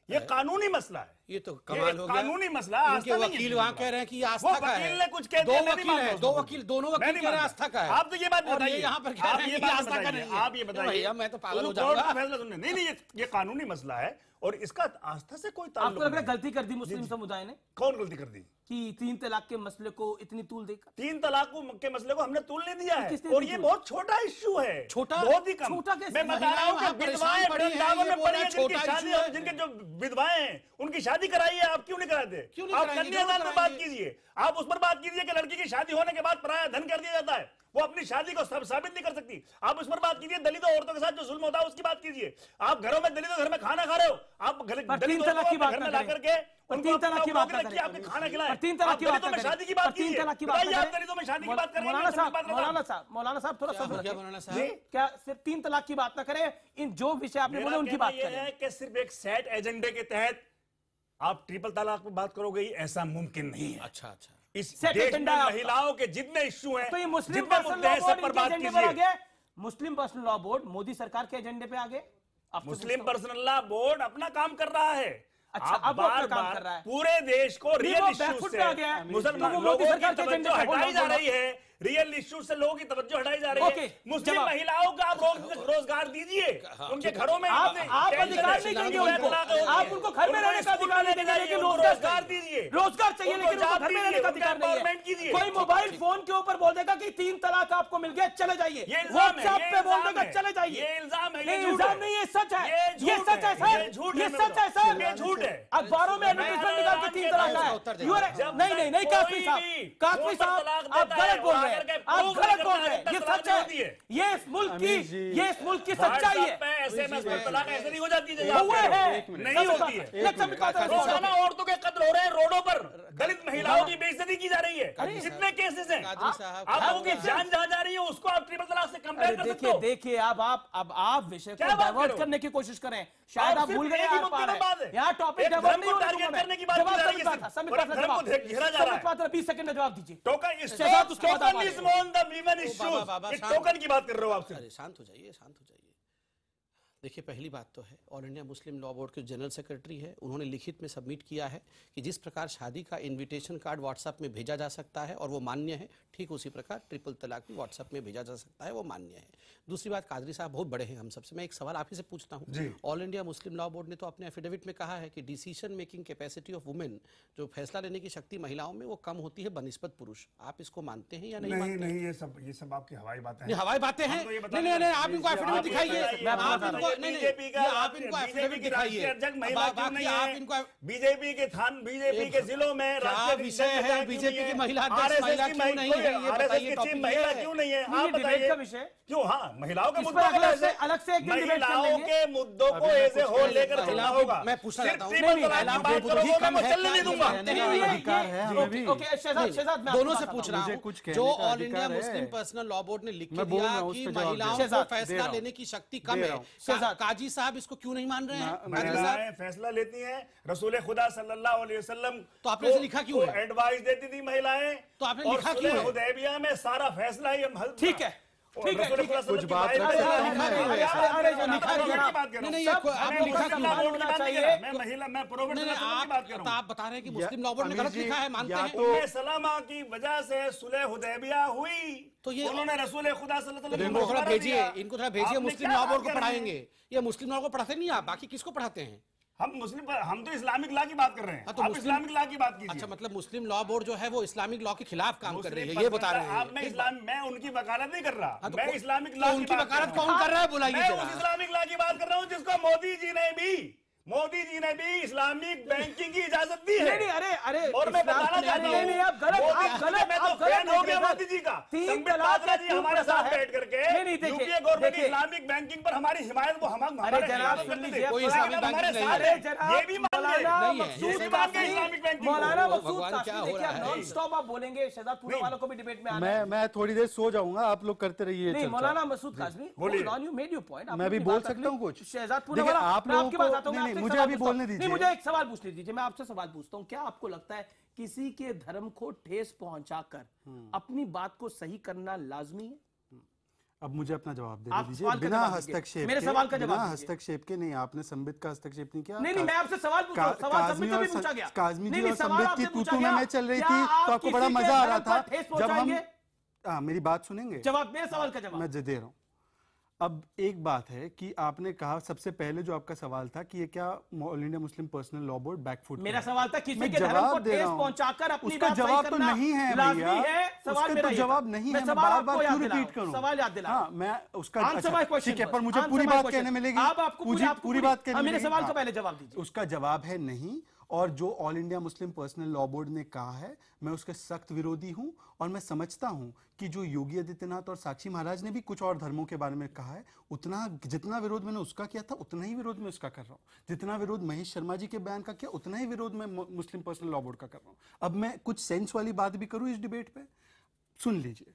ये कानूनी मसला है। ये तो कमाल हो गया, कानूनी मसला। इनके वकील वहां कह रहे हैं कि ये आस्था का है। वकील ने कुछ कह दो दिया, वकील हैं, दोनों वकील कह रहे हैं आस्था का है। आप तो ये बात बताइए, यहाँ पर कह रहे हैं कि आस्था का नहीं है। आप ये बताइए, भैया मैं तो पागल हो कोर्ट का जाऊंगा। फैसला सुनने नहीं, ये कानूनी मसला है और इसका आस्था से कोई ताल्लुक आपको लग रहा है नहीं। गलती कर दी मुस्लिम समुदाय ने कौन गलती कर दी? कि 3 तलाक के मसले को इतनी तूल देकर? 3 तलाक के मसले को हमने तूल नहीं दिया है, किसने और दी ये तूल? बहुत छोटा इश्यू है, छोटा? बहुत ही कम। छोटा कैसे? मैं बता रहा हूँ कि महिलाएं विधवाएं परेशान पड़ी हैं, वृंदावन ये में बोल पड़ी रहे हैं, हैं जिनकी छोटा शादी, issue है। जिनके जो विधवाएं हैं उनकी शादी कराइए, आप क्यों नहीं कराते? क्यों नहीं आप कराएंगे? कन्यादान जरूर पर बात कराएंगे। कीजिए, आप उस पर बात कीजिए कि लड़की की शादी होने के बाद पराया धन कर दिया जाता है, वो अपनी शादी को साबित नहीं कर सकती। आप उस पर बात कीजिए, दलित औरतों के साथ जो जुल्म होता है उसकी बात कीजिए। आप घरों में दलित घर में खाना खा रहे हो, आप दलित औरतों को घर में ला करके उनको 3 तलाक की बात ना आपके करें, खाना खिलाएं। 3 तलाक की बात दलितों में शादी की बात कीजिए, तलाक की बात बताइए, आप दलितों में शादी की बात करेंगे? मौलाना साहब थोड़ा क्या हो सब्र गया रखें। मौलाना साहब? क्या सिर्फ 3 तलाक की बात ना करें, इन जो विषय आपने बोले उनकी बात यह करें। है कि सिर्फ एक सेट एजेंडे के तहत आप ट्रिपल तलाक पर बात करोगे, ऐसा मुमकिन नहीं है। अच्छा, इस सेट देश में एजेंडा है आपका। महिलाओं के जितने इश्यू हैं, तो ये मुस्लिम जितने पर्सनल मुद्दे लॉ हैं, सब बोर्ड पर इनके बात एजेंडे पर आ कीजिए। गया। मुस्लिम पर्सनल लॉ बोर्ड मोदी सरकार के एजेंडे पे आ गए। मुस्लिम पर्सनल लॉ बोर्ड अपना काम कर रहा है। अच्छा, आप अब वो अपना बार काम बार कर रहा है। पूरे देश को नहीं, रियल वो इश्यू बैकफुट से पे आ गया है। मुसलमान तो वो लोगों मोदी की सरकार के एजेंडे तवज्जो पे बोल हटाई जा रहा रही है, रियल इश्यू से लोगों की तवज्जो हटाई जा रही ओके, है। मुस्लिम जवाब। महिलाओं का आप रोजगार दीजिए, उनके घरों में आप अधिकार नहीं देंगे उनको, आप उनको घर में रहने का अधिकार नहीं देंगे, लेकिन रोजगार दीजिए। रोजगार चाहिए, लेकिन उनको घर में रहने का अधिकार नहीं है। कोई मोबाइल फोन के ऊपर बोल देगा कि 3 तलाक आपको मिल गया, चले जाइए। व्हाट्सएप पे बोल देगा चले जाइए। ये इल्जाम है, नहीं, इल्जाम नहीं, ये सच है, ये सच है सर, ये सच है सर, ये झूठ है। अखबारों में एडवर्टाइजमेंट निकाल के 3 तलाक है। नहीं कासमी साहब आप गलत बोल रहे हैं, आप गलत बोल रहे हैं। ये सच है, ये इस मुल्क की सच्चाई है। एसएमएस पर तलाक ऐसे नहीं हो जाती है, हुए हैं, नहीं होती है। रोजाना औरतों के कत्ल हो रहे हैं रोडों पर, दलित महिलाओं की बेइज्जती की जा रही है। कितने केसेस हैं? आप लोगों की जान जहां जा रही है उसको आप ट्रिपल तलाक से कंपेयर कर सकते हो? देखिए अब आप विषय को डाइवर्ट करने की कोशिश करें, शायद आप भूल गए। यहाँ टॉपिक डाइवर्ट नहीं होने दूंगा मैं। समित पात्रा 20 सेकंड में जवाब दीजिए। टोकन की बात कर रहे हो आपसे। अरे शांत हो जाइए, शांत हो जाइए। देखिए, पहली बात तो है, ऑल इंडिया मुस्लिम लॉ बोर्ड के जनरल सेक्रेटरी है, उन्होंने लिखित में सबमिट किया है कि जिस प्रकार शादी का इनविटेशन कार्ड व्हाट्सएप में भेजा जा सकता है और वो मान्य है, ठीक उसी प्रकार ट्रिपल तलाक भी व्हाट्सएप में भेजा जा सकता है, वो मान्य है। दूसरी बात, कादरी साहब बहुत बड़े हैं हम सबसे, मैं एक सवाल आप ही से पूछता हूँ। ऑल इंडिया मुस्लिम लॉ बोर्ड ने तो अपने एफिडेविट में कहा है कि decision making capacity of women, जो फैसला लेने की शक्ति महिलाओं में, वो कम होती है बनिस्बत पुरुष। आप इसको मानते हैं या नहीं मानते? नहीं, ये सब आपकी हवाई बातें हैं। हवाई बातें हैं? नहीं, आप इनको एफिडेविट दिखाइए। आप इनको एफिडेविट दिखाइए। बीजेपी के जिलों में क्या विषय है? बीजेपी की महिला महिला क्यों नहीं है? ये बताइए, टॉपिक महिला क्यों नहीं है? आप बताइए क्यों? हाँ, महिलाओं के मुद्दों को अलग से एक दिन डिबेट कर महिलाओं लेंगे। के मुद्दों को ऐसे हो लेकर चलना होगा। मैं पूछना चाहता हूं, दोनों से पूछ रहा हूं। जो all India Muslim personal law board ने लिख के दिया कि महिलाओं को फैसला लेने की शक्ति कम है, काजी साहब इसको क्यों नहीं मान रहे हैं? महिलाएं फैसला लेती हैं, रसूल खुदा सल्लल्लाहु अलैहि वसल्लम तो आपने इसे लिखा क्यों है? एडवाइस देती थी महिलाएं, तो आपने लिखा क्यों है? हुदैबिया में सारा फैसला ही ठीक है, और रसूल खुदा कुछ बात सल्लल्लाहु अलैहि मैं प्रोवर्ट की बात कर रहा हूं। आप बता रहे हैं कि मुस्लिम लॉ बोर्ड ने गलत लिखा है, मानते हैं? उम्मे सलमा की वजह से सुलह हुदैबिया हुई, तो ये उन्होंने रसूल खुदा सल्लल्लाहु अलैहि इनको थोड़ा भेजिए, आपने मुस्लिम क्या लॉ बोर्ड बात को कर रहे हैं? पढ़ाएंगे। ये मुस्लिम लॉ को पढ़ाते नहीं आप, बाकी किसको पढ़ाते हैं? हम तो इस्लामिक लॉ की बात कर रहे हैं। हाँ, तो आप इस्लामिक लॉ की बात कीजिए। अच्छा, मतलब मुस्लिम लॉ बोर्ड जो है वो इस्लामिक लॉ के खिलाफ काम कर रही है, ये बता रहे हैं? आप मैं उनकी वकालत नहीं कर रहा। तो मैं इस्लामिक तो लॉ उनकी वकालत कौन कर रहा है, बुलाइए मैं जरा। उस इस्लामिक लॉ की बात कर रहा हूँ जिसको मोदी जी ने भी इस्लामिक बैंकिंग की इजाजत दी है। नहीं, अरे और मैं बताना चाहता हूँ, नहीं, आप गलत मैं तो फैन हो गया मोदी जी का। तीन संबित तलाक पात्रा जी हमारे साथ है। बैठ करके नहीं, देखिए, यूपीए गवर्नमेंट देखिए। इस्लामिक बैंकिंग पर हमारी हिमायत वो हमारे जनाब, खिलाफ सुन करते लीजिए, थे। कोई इस्लामिक हमारे बैंकिंग नहीं साथ है। है। ये भी मान नहीं है। मौलाना वो मसूद भगवान क्या कासमी, हो देखिए रहा आप है? नॉन स्टॉप आप बोलेंगे, शहजादपुर वालों को भी डिबेट में आना है। मैं थोड़ी देर सो जाऊंगा, आप लोग करते रहिए नहीं, चर्चा। मौलाना मसूद कासमी, बोलिए। You made your point. मैं भी बोल सकता हूं कुछ? शहजादपुर देखिए, वाला, आप मैं लोगों आपकी को- बात आता हूं, मैं नहीं, आपसे मुझे सवाल अभी पूछता हूं। बोलने नहीं, दीजिए। मुझे एक सवाल पूछने दीजिए, मैं आपसे सवाल पूछता हूं। क्या आपको लगता है किसी के धर्म को ठेस पहुंचाकर अपनी बात को सही करना लाजमी है? अब मुझे अपना जवाब आप देने दीजिए सवाल का बिना जवाब दीजिए। हस्तक्षेप मेरे के। सवाल का बिना जवाब दीजिए। हस्तक्षेप के नहीं, आपने संबित का हस्तक्षेप नहीं किया। नहीं, मैं आपसे सवाल पूछ रहा हूं। सवाल काज़मी संबित से भी और पूछा गया। काज़मी जी नहीं, और सवाल संबित आपसे की पूछा तू-तू गया। में चल रही क्या थी आप तो आपको बड़ा किसी के मजा आ रहा धर्म था पर ठेस जब हम पहुंचाएंगे? मेरी बात सुनेंगे? जवाब, मेरे सवाल का जवाब। मैं दे रहा हूं। अब एक बात है कि आपने कहा सबसे पहले जो आपका सवाल था कि ये क्या all India Muslim personal law board backfoot मेरा सवाल था किसी मैं के धर्म को जवाब दे ठेस रहा हूं। पहुंचाकर अपनी उसका बात सही जवाब तो करना नहीं है लाजमी भैया। है। सवाल उसका मेरा तो ये था। जवाब नहीं मैं है। मैं सवाल बार आपको बार याद क्यों दिला रहा रिपीट हूं। करूं? सवाल याद दिला रहा हाँ, हूं। मैं उसका Answer my question ठीक है, पर first. मुझे Answer पूरी my बात question. कहने मिलेगी। आप आपको पूरी बात कहने मेरे मिलेगी। सवाल हाँ। का पहले जवाब दीजिए। उसका जवाब है नहीं। और जो all India Muslim personal law board ने कहा है, मैं उसके सख्त विरोधी हूं। और मैं समझता हूं कि जो योगी आदित्यनाथ और साक्षी महाराज ने भी कुछ और धर्मों के बारे में कहा है, उतना जितना विरोध मैंने उसका किया था उतना ही विरोध मैं उसका कर रहा हूं। जितना विरोध महेश शर्मा जी के बयान का किया उतना ही विरोध मैं मुस्लिम पर्सनल लॉ बोर्ड का कर रहा हूं। अब मैं कुछ सेंस वाली बात भी करूं इस डिबेट पे, सुन लीजिए।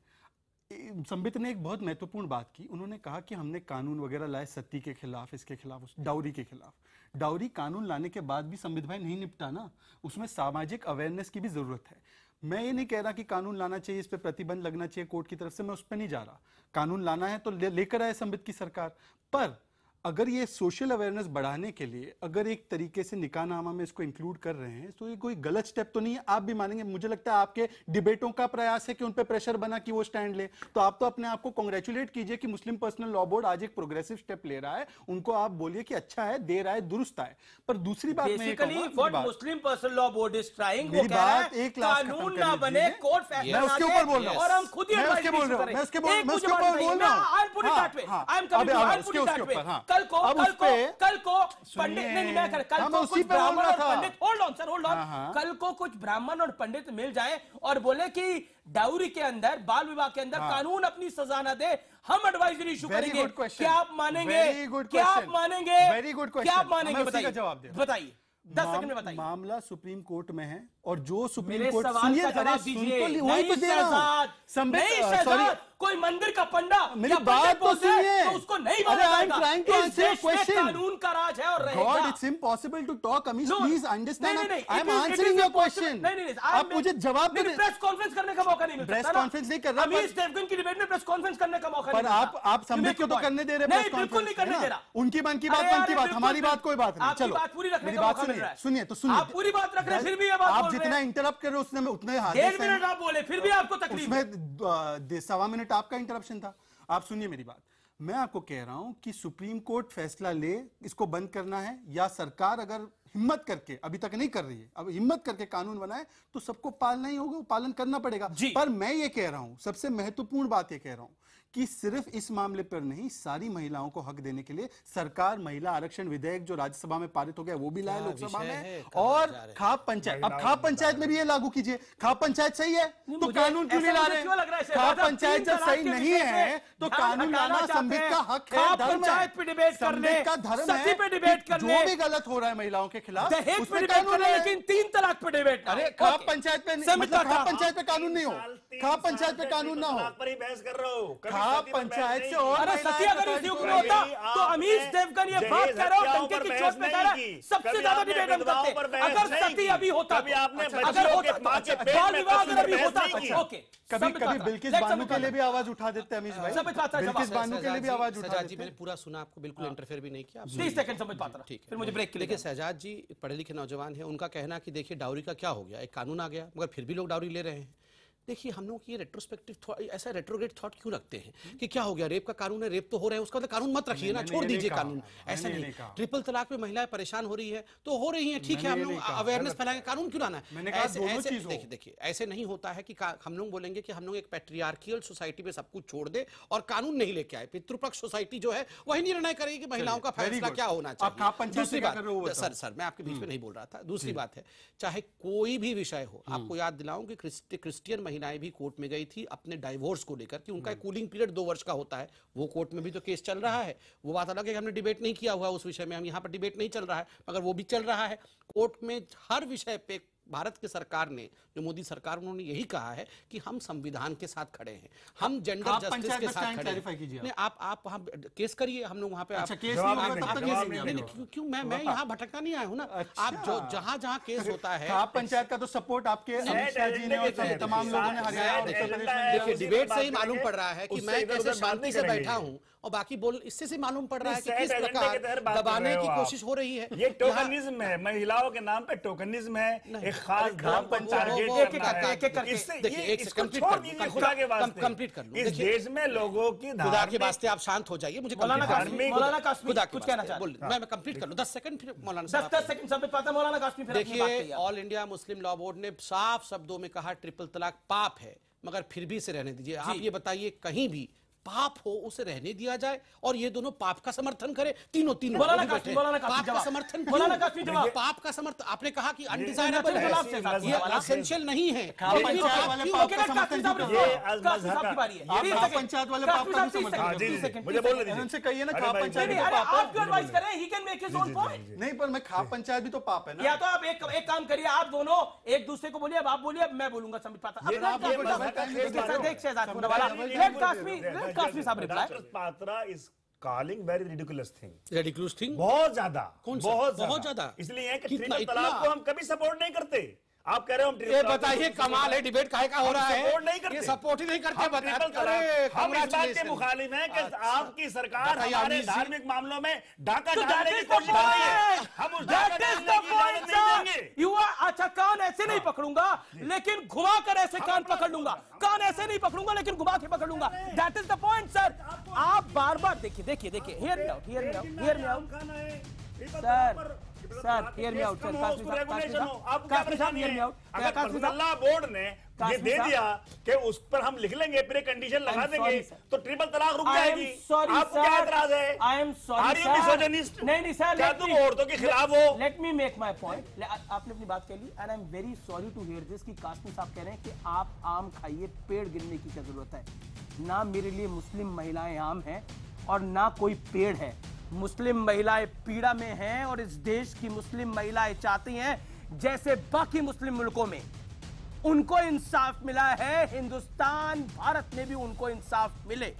संबित ने एक बहुत महत्वपूर्ण बात की। उन्होंने कहा कि हमने कानून वगैरह लाए सती के खिलाफ, इसके खिलाफ, डाउरी के खिलाफ। डाउरी कानून लाने के बाद भी संबित भाई नहीं निपटा ना, उसमें सामाजिक अवेयरनेस की भी जरूरत है। मैं ये नहीं कह रहा कि कानून लाना चाहिए, इस पे प्रतिबंध लगना चाहिए कोर्ट की तरफ से, मैं उस पर नहीं जा रहा। कानून लाना है तो लेकर आए संबित की सरकार। पर अगर ये सोशल अवेयरनेस बढ़ाने के लिए अगर एक तरीके से निकाहनामा में इसको इंक्लूड कर रहे हैं तो ये कोई गलत स्टेप तो नहीं है। आप भी मानेंगे, मुझे लगता है आपके डिबेटों का प्रयास है कि उन पे प्रेशर बना कि वो स्टैंड ले। तो आप तो अपने आप को कांग्रेचुलेट कीजिए कि मुस्लिम पर्सनल लॉ बोर्ड आज एक प्रोग्रेसिव स्टेप ले रहा है। उनको आप बोलिए कि अच्छा है, दे रहा है, दुरुस्त है। पर दूसरी बात मैं ये कहूंगा, what Muslim personal law board is trying, वो मेरी कह रहा बात है एक लास्ट कानून खत्म ना करने बने, दीजिए। कोर्ट फैसला मैं उसके ना ऊपर दे, बोल रहा हूं। और हम खुद ही मैं उसके advisory बोल रहा हूं। करें। मैं उसके ऊपर एक मुझे बोल बात रहा हूं। बताइए, I'll put it that way. I'm coming to you, I'll put it that way. कल को पंडित नहीं, मैं कल को कुछ ब्राह्मण और पंडित, hold on sir, hold on, कल को कुछ ब्राह्मण और पंडित मिल जाए और बोले कि डाउरी के अंदर, बाल विवाह के अंदर कानून अपनी सजा ना दे, हम एडवाइजरी इशू करेंगे। क्या आप मानेंगे? क्या आप मानेंगे? Very good question. क्या आप मानेंगे? बताइए, जवाब दे। बताइए, 10 सेकंड में बताइए। मामला सुप्रीम कोर्ट में है और जो सुप्रीम मेरे कोर्ट सवाल का जवाब दीजिए। वही तो दे रहा हूं। नहीं शहजाद, कोई मंदिर का पंडा मेरी या बात पंडित तो बोलते हैं, सुनिए। तो उसको नहीं अरे, माना I am जाएगा। trying to इस answer your देश में question. कानून का राज है और रहेगा। God, it's impossible to talk, Amish. No, Please understand. नहीं, I am it is answering your impossible. question. नहीं, आप मुझे जवाब नहीं, दे। प्रेस कॉन्फ्रेंस करने का मौका नहीं मिलता। प्रेस कॉन्फ्रेंस नहीं कर रहा, अमीश देवगन की डिबेट में प्रेस कॉन्फ्रेंस करने का मौका नहीं पर मिलता। आप संबित को तो करने दे रहे नहीं, बिल्कुल नहीं करने दे रहा। उनकी मन की बात, अरे, मन की बात, बिल्कुल हमारी नहीं। बात कोई बात नहीं। आपकी चलो, बात पूरी रखने मेरी का बात मौका मिल सुनिए, रहा है। सुनिए तो सुनिए। आप पूरी बात रख रहे हैं, फिर भी ये बात आप बोल रहे जितना हैं। इंटरप्ट कर रहे हो उसने उतने 1.5 मिनट आप बोले, फिर भी आपको तकलीफ है। उसमें 1.25 मिनट आपका इंटरप्शन था। आप सुनिए मेरी बात। मैं आपको कह रहा हूं कि सुप्रीम कोर्ट फैसला ले, इसको बंद करना है, या सरकार अगर हिम्मत करके, अभी तक नहीं कर रही है, अब हिम्मत करके कानून बनाए तो सबको पालना ही होगा, वो पालन करना पड़ेगा। पर मैं ये कह रहा हूं, सबसे महत्वपूर्ण बात ये कह रहा हूं कि सिर्फ इस मामले पर नहीं, सारी महिलाओं को हक देने के लिए सरकार महिला आरक्षण विधेयक जो राज्यसभा में पारित हो गया वो भी लाए लोकसभा में, और खाप पंचायत, अब खाप पंचायत में भी ये लागू कीजिए। खाप पंचायत सही है तो कानून क्यों नहीं ला रहे? खाप पंचायत जब सही नहीं है तो कानून लाना संबित का हक है, धर्म है, संबित का धर्म है। जो भी गलत हो रहा है महिलाओं के खिलाफ उसमें कानून है, लेकिन 3 तलाक पे डिबेट। अरे खाप पंचायत पे, मतलब खाप पंचायत पे कानून नहीं हो, खाप पंचायत पे कानून ना हो, पर ही बहस कर रहा हूं। खाप पंचायत से और अरे सती अगर इस युग में होता तो अमीश देवगन ये बात कह रहा हूं, डंके की चोट पे कह रहा है सबसे ज्यादा डिबेट हम करते। अगर सती अभी होता, अगर होता, बाल विवाह अगर अभी होता, ओके, कभी कभी बिल्किस बानो के लिए भी आवाज उठा देते अमीश भाई, बिल्किस बानो के लिए भी आवाज उठा देते। मैंने पूरा सुना, आपको बिल्कुल इंटरफेयर भी नहीं किया। 30 सेकंड समझ पाता, ठीक है, फिर मुझे ब्रेक के लिए। देखिए शहजाद जी पढ़े लिखे नौजवान हैं, उनका कहना कि देखिए डाउरी का क्या हो गया, एक कानून आ गया मगर फिर भी लोग डाउरी ले रहे हैं। देखिए हम लोग ये रेट्रोस्पेक्टिव ऐसा रेट्रोग्रेड थॉट क्यों रखते हैं कि क्या हो गया, रेप का कानून है, रेप तो हो रहा है, उसका मतलब कानून मत रखिए ना, छोड़ दीजिए कानून। ऐसा नहीं, ट्रिपल तलाक में महिलाएं परेशान हो रही है तो हो रही हैं, ठीक है, हम लोग अवेयरनेस फैलाएंगे, कानून क्यों लाना है। देखिए ऐसे नहीं होता है कि हम लोग बोलेंगे कि हम लोग एक पैट्रियार्कियल सोसाइटी में सब कुछ छोड़ दे और कानून नहीं लेके आए। पितृपक्ष सोसाइटी जो है वही निर्णय करेगी कि महिलाओं का फैसला क्या होना चाहिए। दूसरी बात, सर मैं आपके बीच में नहीं बोल रहा था, दूसरी बात है चाहे कोई भी विषय हो, आपको याद दिलाऊं कि क्रिश्चियन महिलाएं भी कोर्ट में गई थी अपने डाइवोर्स को लेकर कि उनका एक कूलिंग पीरियड 2 वर्ष का होता है, वो कोर्ट में भी तो केस चल रहा है। वो बात अलग है कि हमने डिबेट नहीं किया हुआ उस विषय में, हम यहाँ पर डिबेट नहीं चल रहा है, मगर वो भी चल रहा है कोर्ट में। हर विषय पे भारत की सरकार ने, जो मोदी सरकार, उन्होंने यही कहा है कि हम संविधान के साथ खड़े हैं, हम जेंडर जस्टिस के साथ खड़े हैं। नहीं, आप वहां केस करिए, हम लोग वहां पे क्यों मैं यहाँ भटकना नहीं आया हूँ ना। आप जो जहां केस होता है, खाप पंचायत का तो सपोर्ट आपके अमित शाह जी ने और तमाम लोगों ने हरियाणा और उत्तर प्रदेश में। देखिए डिबेट से ही मालूम पड़ रहा है कि मैं कैसे शांति से बैठा हूँ और बाकी बोल, इससे से मालूम पड़ रहा है कि किस प्रकार दबाने की कोशिश हो रही है। ये टोकनिज्म है, महिलाओं के नाम पे टोकनिज्म है, एक खास ग्राम कंप्लीट कर लो। इस देश में लोगों की खुदा के वास्ते आप शांत हो जाइए, मुझे मौलाना कासमी कुछ कहना चाहते हैं। मैं कंप्लीट कर लूं 10 सेकंड, फिर मौलाना 10 सेकंड समझ पाता मौलाना कासमी। देखिए ऑल इंडिया मुस्लिम लॉ बोर्ड ने साफ शब्दों में कहा ट्रिपल तलाक पाप है, मगर फिर भी इसे रहने दीजिए। आप ये बताइए कहीं भी पाप हो उसे रहने दिया जाए और ये दोनों पाप का समर्थन करे, तीनों पाप का समर्थन, पाप का समर्थन। आपने कहा कि अनडिजायरेबल है, ये एसेंशियल नहीं है। पंचायत वाले पाप का समर्थन मुझे बोल रहे उनसे कहिए ना, खाप पंचायत नहीं, पर मैं खाप पंचायत भी तो पाप है ना। या तो आप एक काम करिए, आप दोनों एक दूसरे को बोलिए, अब आप बोलिए, अब मैं बोलूंगा। समझ पाता कासमी साहब reply, Patra is calling very ridiculous thing, बहुत ज्यादा, बहुत ज्यादा। इसलिए है कि ट्रिपल तलाक को हम कभी सपोर्ट नहीं करते। आप कह रहे हो ये बताइए कमाल है, डिबेट काहे का हो रहा है? सपोर्ट नहीं करते, ये सपोर्ट ही नहीं करते। हम इस बात के मुखालिफ हैं कि आपकी सरकार हमारे धार्मिक मामलों में डाका डालने की कोशिश कर रही है। हम उस डाका डालने की इजाजत नहीं देंगे। युवा अच्छा कान ऐसे नहीं पकड़ूंगा लेकिन घुमा कर ऐसे कान पकड़ लूंगा, कान ऐसे नहीं पकड़ूंगा लेकिन घुमा के पकड़ लूंगा। That is the point sir. आप बार बार देखिए hear me out sir, hear me out sir. अल्लाह बोर्ड ने ये दे दिया कि उस पर हम लिख लेंगे, फिर कंडीशन लगा देंगे तो ट्रिपल तलाक रुक जाएगी। आपको क्या एतराज है? I am sorry sir. नहीं सर, क्या तुम औरतों के खिलाफ हो? Let me make my point. आपने अपनी बात कह ली and I am very sorry to hear this कि कासमी साहब कह रहे हैं कि आप आम खाइए, पेड़ गिनने की क्या जरूरत है। ना मेरे लिए मुस्लिम महिलाएं आम हैं और ना कोई पेड़ है। मुस्लिम महिलाएं पीड़ा में हैं और इस देश की मुस्लिम महिलाएं चाहती हैं जैसे बाकी मुस्लिम मुल्कों में उनको इंसाफ मिला है, हिंदुस्तान भारत में भी उनको इंसाफ मिले।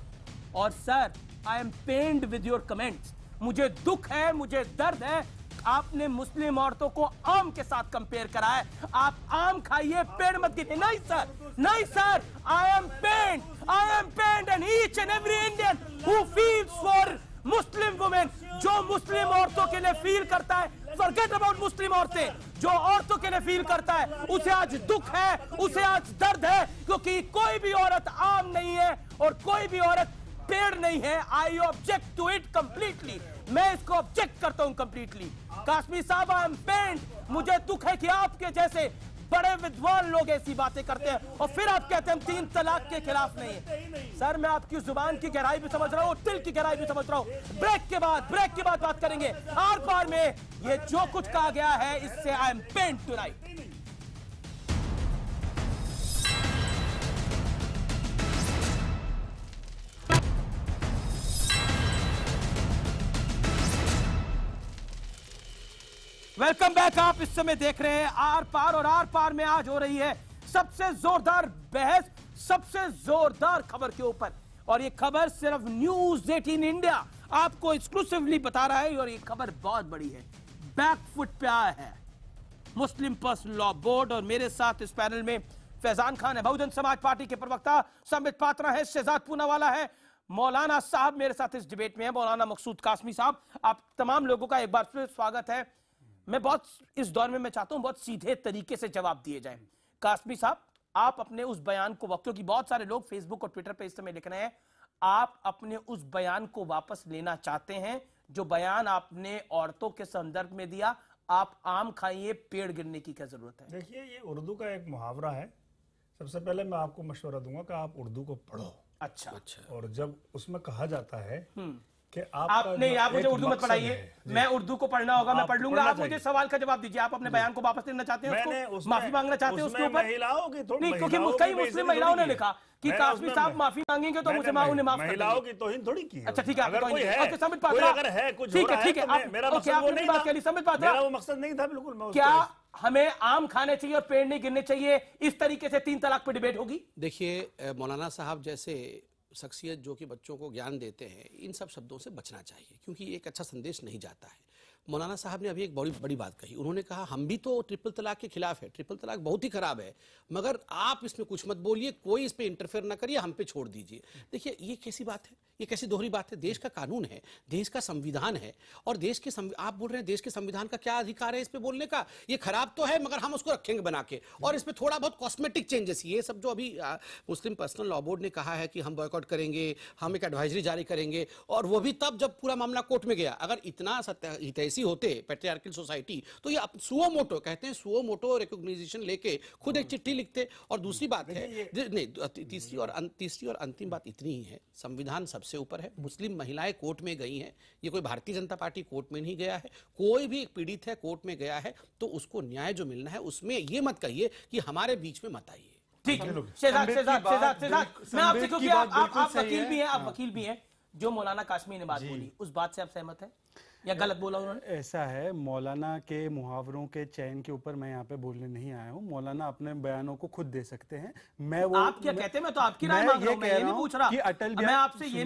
और sir I am pained with your comments. मुझे दुख है, मुझे दर्द है, आपने मुस्लिम औरतों को आम के साथ कंपेयर करा है। आप आम खाइए, पेड़ मत गिनिए। नहीं सर, नहीं sir, I am pained and each and every Indian who feels for Muslim women, जो मुस्लिम औरतों के लिए फील करता है, फॉरगेट अबाउट मुस्लिम औरतें, जो औरतों के लिए फील करता है उसे आज दुख है, उसे आज दर्द है, क्योंकि कोई भी औरत आम नहीं है और कोई भी औरत पेड़ नहीं है। I object to it completely. मैं इसको ऑब्जेक्ट करता हूं कंप्लीटली। कासमी साहब आई एम पेन्ड। मुझे दुख है कि आपके जैसे बड़े विद्वान लोग ऐसी बातें करते हैं और फिर आप कहते हैं हम 3 तलाक के खिलाफ नहीं है। सर मैं आपकी जुबान की गहराई भी समझ रहा हूं, दिल की गहराई भी समझ रहा हूं। ब्रेक के बाद बात करेंगे। आर पार में ये जो कुछ कहा गया है इससे I am pained tonight. Welcome back. आप इस समय देख रहे हैं आर पार और आर पार में आज हो रही है सबसे जोरदार बहस, सबसे जोरदार खबर के ऊपर। और ये खबर सिर्फ न्यूज 18 इंडिया आपको एक्सक्लूसिवली बता रहा है और ये खबर बहुत बड़ी है, बैकफुट पे आया है मुस्लिम पर्सनल लॉ बोर्ड। और मेरे साथ इस पैनल में फैजान खान है, बहुजन समाज पार्टी के प्रवक्ता, संबित पात्रा है, शहजाद पूनावाला है, मौलाना साहब मेरे साथ इस डिबेट में है, मौलाना मकसूद कासमी साहब। आप तमाम लोगों का एक बार फिर स्वागत है। मैं बहुत इस दौर में मैं चाहता हूं बहुत सीधे तरीके से जवाब दिए जाएं। कासमी साहब, आप अपने उस बयान को, क्योंकि बहुत सारे लोग फेसबुक और ट्विटर पे इस समय लिख रहे हैं, आप अपने उस बयान को वापस लेना चाहते हैं जो बयान आपने औरतों के संदर्भ में दिया, आप आम खाइए पेड़ गिरने की क्या जरूरत है? देखिए, ये उर्दू का एक मुहावरा है। सबसे पहले मैं आपको मशवरा दूंगा कि आप उर्दू को पढ़ो। अच्छा। और जब उसमें कहा जाता है कि आप नहीं, आप मुझे उर्दू मत पढ़ाइए, मैं उर्दू को पढ़ना होगा मैं पढ़ लूंगा। आप मुझे सवाल का जवाब दीजिए, आप अपने बयान को वापस लेना चाहते हैं, उसको माफी मांगना चाहते हैं उसके ऊपर? नहीं, क्योंकि कई मुस्लिम महिलाओं ने लिखा कि कासमी साहब माफी मांगेंगे तो मुझे उन्हें माफ कर देंगे। महिलाओं की तौहीन थोड़ी की है। अच्छा ठीक है, अगर कोई है, ओके संबित पात्रा, अगर है कुछ ठीक है, ठीक है, मेरा मकसद वो नहीं बात करी संबित पात्रा, मेरा वो मकसद नहीं था बिल्कुल। क्या हमें आम खाने चाहिए और पेड़ नहीं गिरने चाहिए, इस तरीके से 3 तलाक पर डिबेट होगी? देखिए, मौलाना साहब जैसे शख्सियत जो कि बच्चों को ज्ञान देते हैं, इन सब शब्दों से बचना चाहिए क्योंकि एक अच्छा संदेश नहीं जाता है। मौलाना साहब ने अभी एक बड़ी बात कही, उन्होंने कहा हम भी तो ट्रिपल तलाक के खिलाफ है, ट्रिपल तलाक बहुत ही खराब है, मगर आप इसमें कुछ मत बोलिए, कोई इस पे इंटरफेयर ना करिए, हम पे छोड़ दीजिए। देखिए, ये कैसी बात है, ये कैसी दोहरी बात है? देश का कानून है, देश का संविधान है, और देश के आप बोल रहे हैं देश के संविधान का क्या अधिकार है इस पे बोलने का? ये खराब तो है मगर हम उसको रखेंगे बना के, और इसमें थोड़ा बहुत कॉस्मेटिक चेंजेस, ये सब जो अभी मुस्लिम पर्सनल लॉ बोर्ड ने कहा है कि हम बॉयकॉट करेंगे, हम एक एडवाइजरी जारी करेंगे, और वो भी तब जब पूरा मामला कोर्ट में गया। अगर इतना हितैषी होते पेट्रियार्कल सोसाइटी तो ये सुओ मोटो, कहते हैं सुओ मोटो रिकॉग्निशन लेके खुद एक चिट्ठी लिखते। और दूसरी बात है, नहीं, तीसरी और अंतिम बात इतनी ही है, संविधान सबसे ऊपर है। मुस्लिम महिलाएं कोर्ट में गई हैं, ये कोई भारतीय जनता पार्टी कोर्ट में नहीं गया है, कोई भी एक पीड़ित है कोर्ट में गया है तो उसको न्याय जो मिलना है उसमें ये मत कहिए कि हमारे बीच में मत आइए। ठीक है, शहजाद, मैं आपसे, क्योंकि आप वकील भी हैं, आप वकील भी हैं, जो मौलाना कासमी ने बात बोली उस बात से आप सहमत हैं या गलत बोला उन्होंने? ऐसा है, मौलाना के मुहावरों के चयन के ऊपर मैं यहाँ पे बोलने नहीं आया हूँ। मौलाना अपने बयानों को खुद दे सकते हैं। मैं वो आप क्या कहते हैं? मैं तो आपकी राय मांग रहा हूं, मैं ये नहीं पूछ रहा, मैं आपसे ये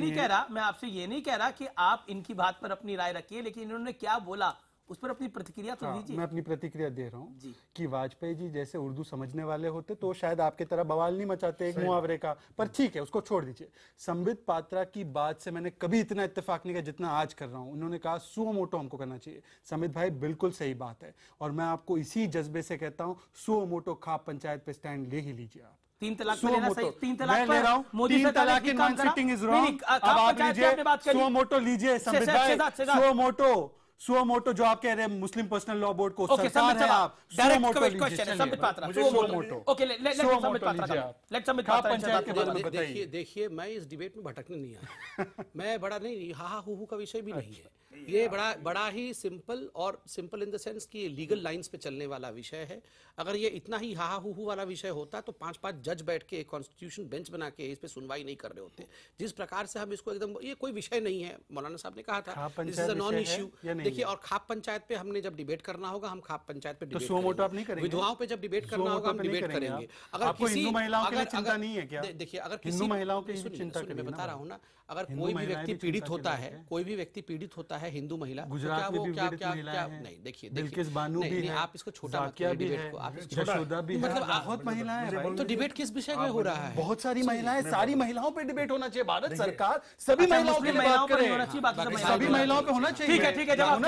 नहीं कह रहा कि आप इनकी बात पर अपनी राय रखिए, लेकिन इन्होंने क्या बोला उस पर अपनी प्रतिक्रिया तो दीजिए। मैं अपनी प्रतिक्रिया दे रहा हूँ कि वाजपेयी जी जैसे उर्दू समझने वाले होते तो शायद आपके तरह बवाल नहीं मचाते एक मुहावरे का, पर ठीक है उसको छोड़ दीजिए। संबित पात्रा की बात से मैंने कभी इतना इत्तेफाक नहीं किया जितना आज कर रहा हूँ। उन्होंने कहा सुओ मोटो हमको करना चाहिए। संबित भाई बिल्कुल सही बात है, और मैं आपको इसी जज्बे से कहता हूँ सुओ मोटो खाप पंचायत पे स्टैंड ले ही लीजिए आप। 3 तलाक पे लेना सही, 3 तलाक ले रहा हूँ, मोदी 3 सरकार तलाक ने की काम नॉन करा। सिटिंग इज नहीं, रॉन्ग। खाप अब आप पंचायत की आपने बात लीजिए करी। सुओ मोटो लीजिए संबित भाई, सुओ मोटो जो आप कह रहे हैं मुस्लिम पर्सनल लॉ बोर्ड को सरकार है, आप सुओ मोटो लीजिए। Sambit Patra, suo motu, okay, let Sambit Patra बताइए। देखिए, मैं इस डिबेट में भटकने नहीं आया। मैं बड़ा नहीं, हा हू का विषय भी नहीं है, ये बड़ा ही सिंपल, और सिंपल इन द सेंस कि लीगल लाइंस पे चलने वाला विषय है। अगर ये इतना ही हा हू वाला विषय होता तो 5-5 जज बैठ के एक कॉन्स्टिट्यूशन बेंच बना के इस पे सुनवाई नहीं कर रहे होते। जिस प्रकार से हम इसको एकदम, ये कोई विषय नहीं है, मौलाना साहब ने कहा था this is a non issue. देखिए, और खाप पंचायत पे हमने जब डिबेट करना होगा हम खाप पंचायत पे डिबेट करेंगे, विधवाओं पे जब डिबेट करना होगा हम डिबेट करेंगे। अगर किसी हिंदू महिलाओं के लिए चिंता नहीं है क्या? देखिए, अगर हिंदू महिलाओं की चिंता, मैं बता रहा हूँ ना, अगर कोई भी व्यक्ति पीड़ित होता है, कोई भी व्यक्ति पीड़ित होता है हिंदू महिला, गुजरात में भी पीड़ित महिलाएं हैं, नहीं देखिए बिल्किस बानो भी है, आप इसको छोटा मत कीजिए डिबेट को, आप इसको यशोदा भी है, मतलब बहुत महिलाएं हैं। तो डिबेट किस विषय में हो रहा है? बहुत सारी महिलाएं, सारी महिलाओं पे डिबेट होना चाहिए। भारत सरकार सभी महिलाओं के लिए बात करे, सभी महिलाओं पे होना चाहिए। ठीक है, जवाब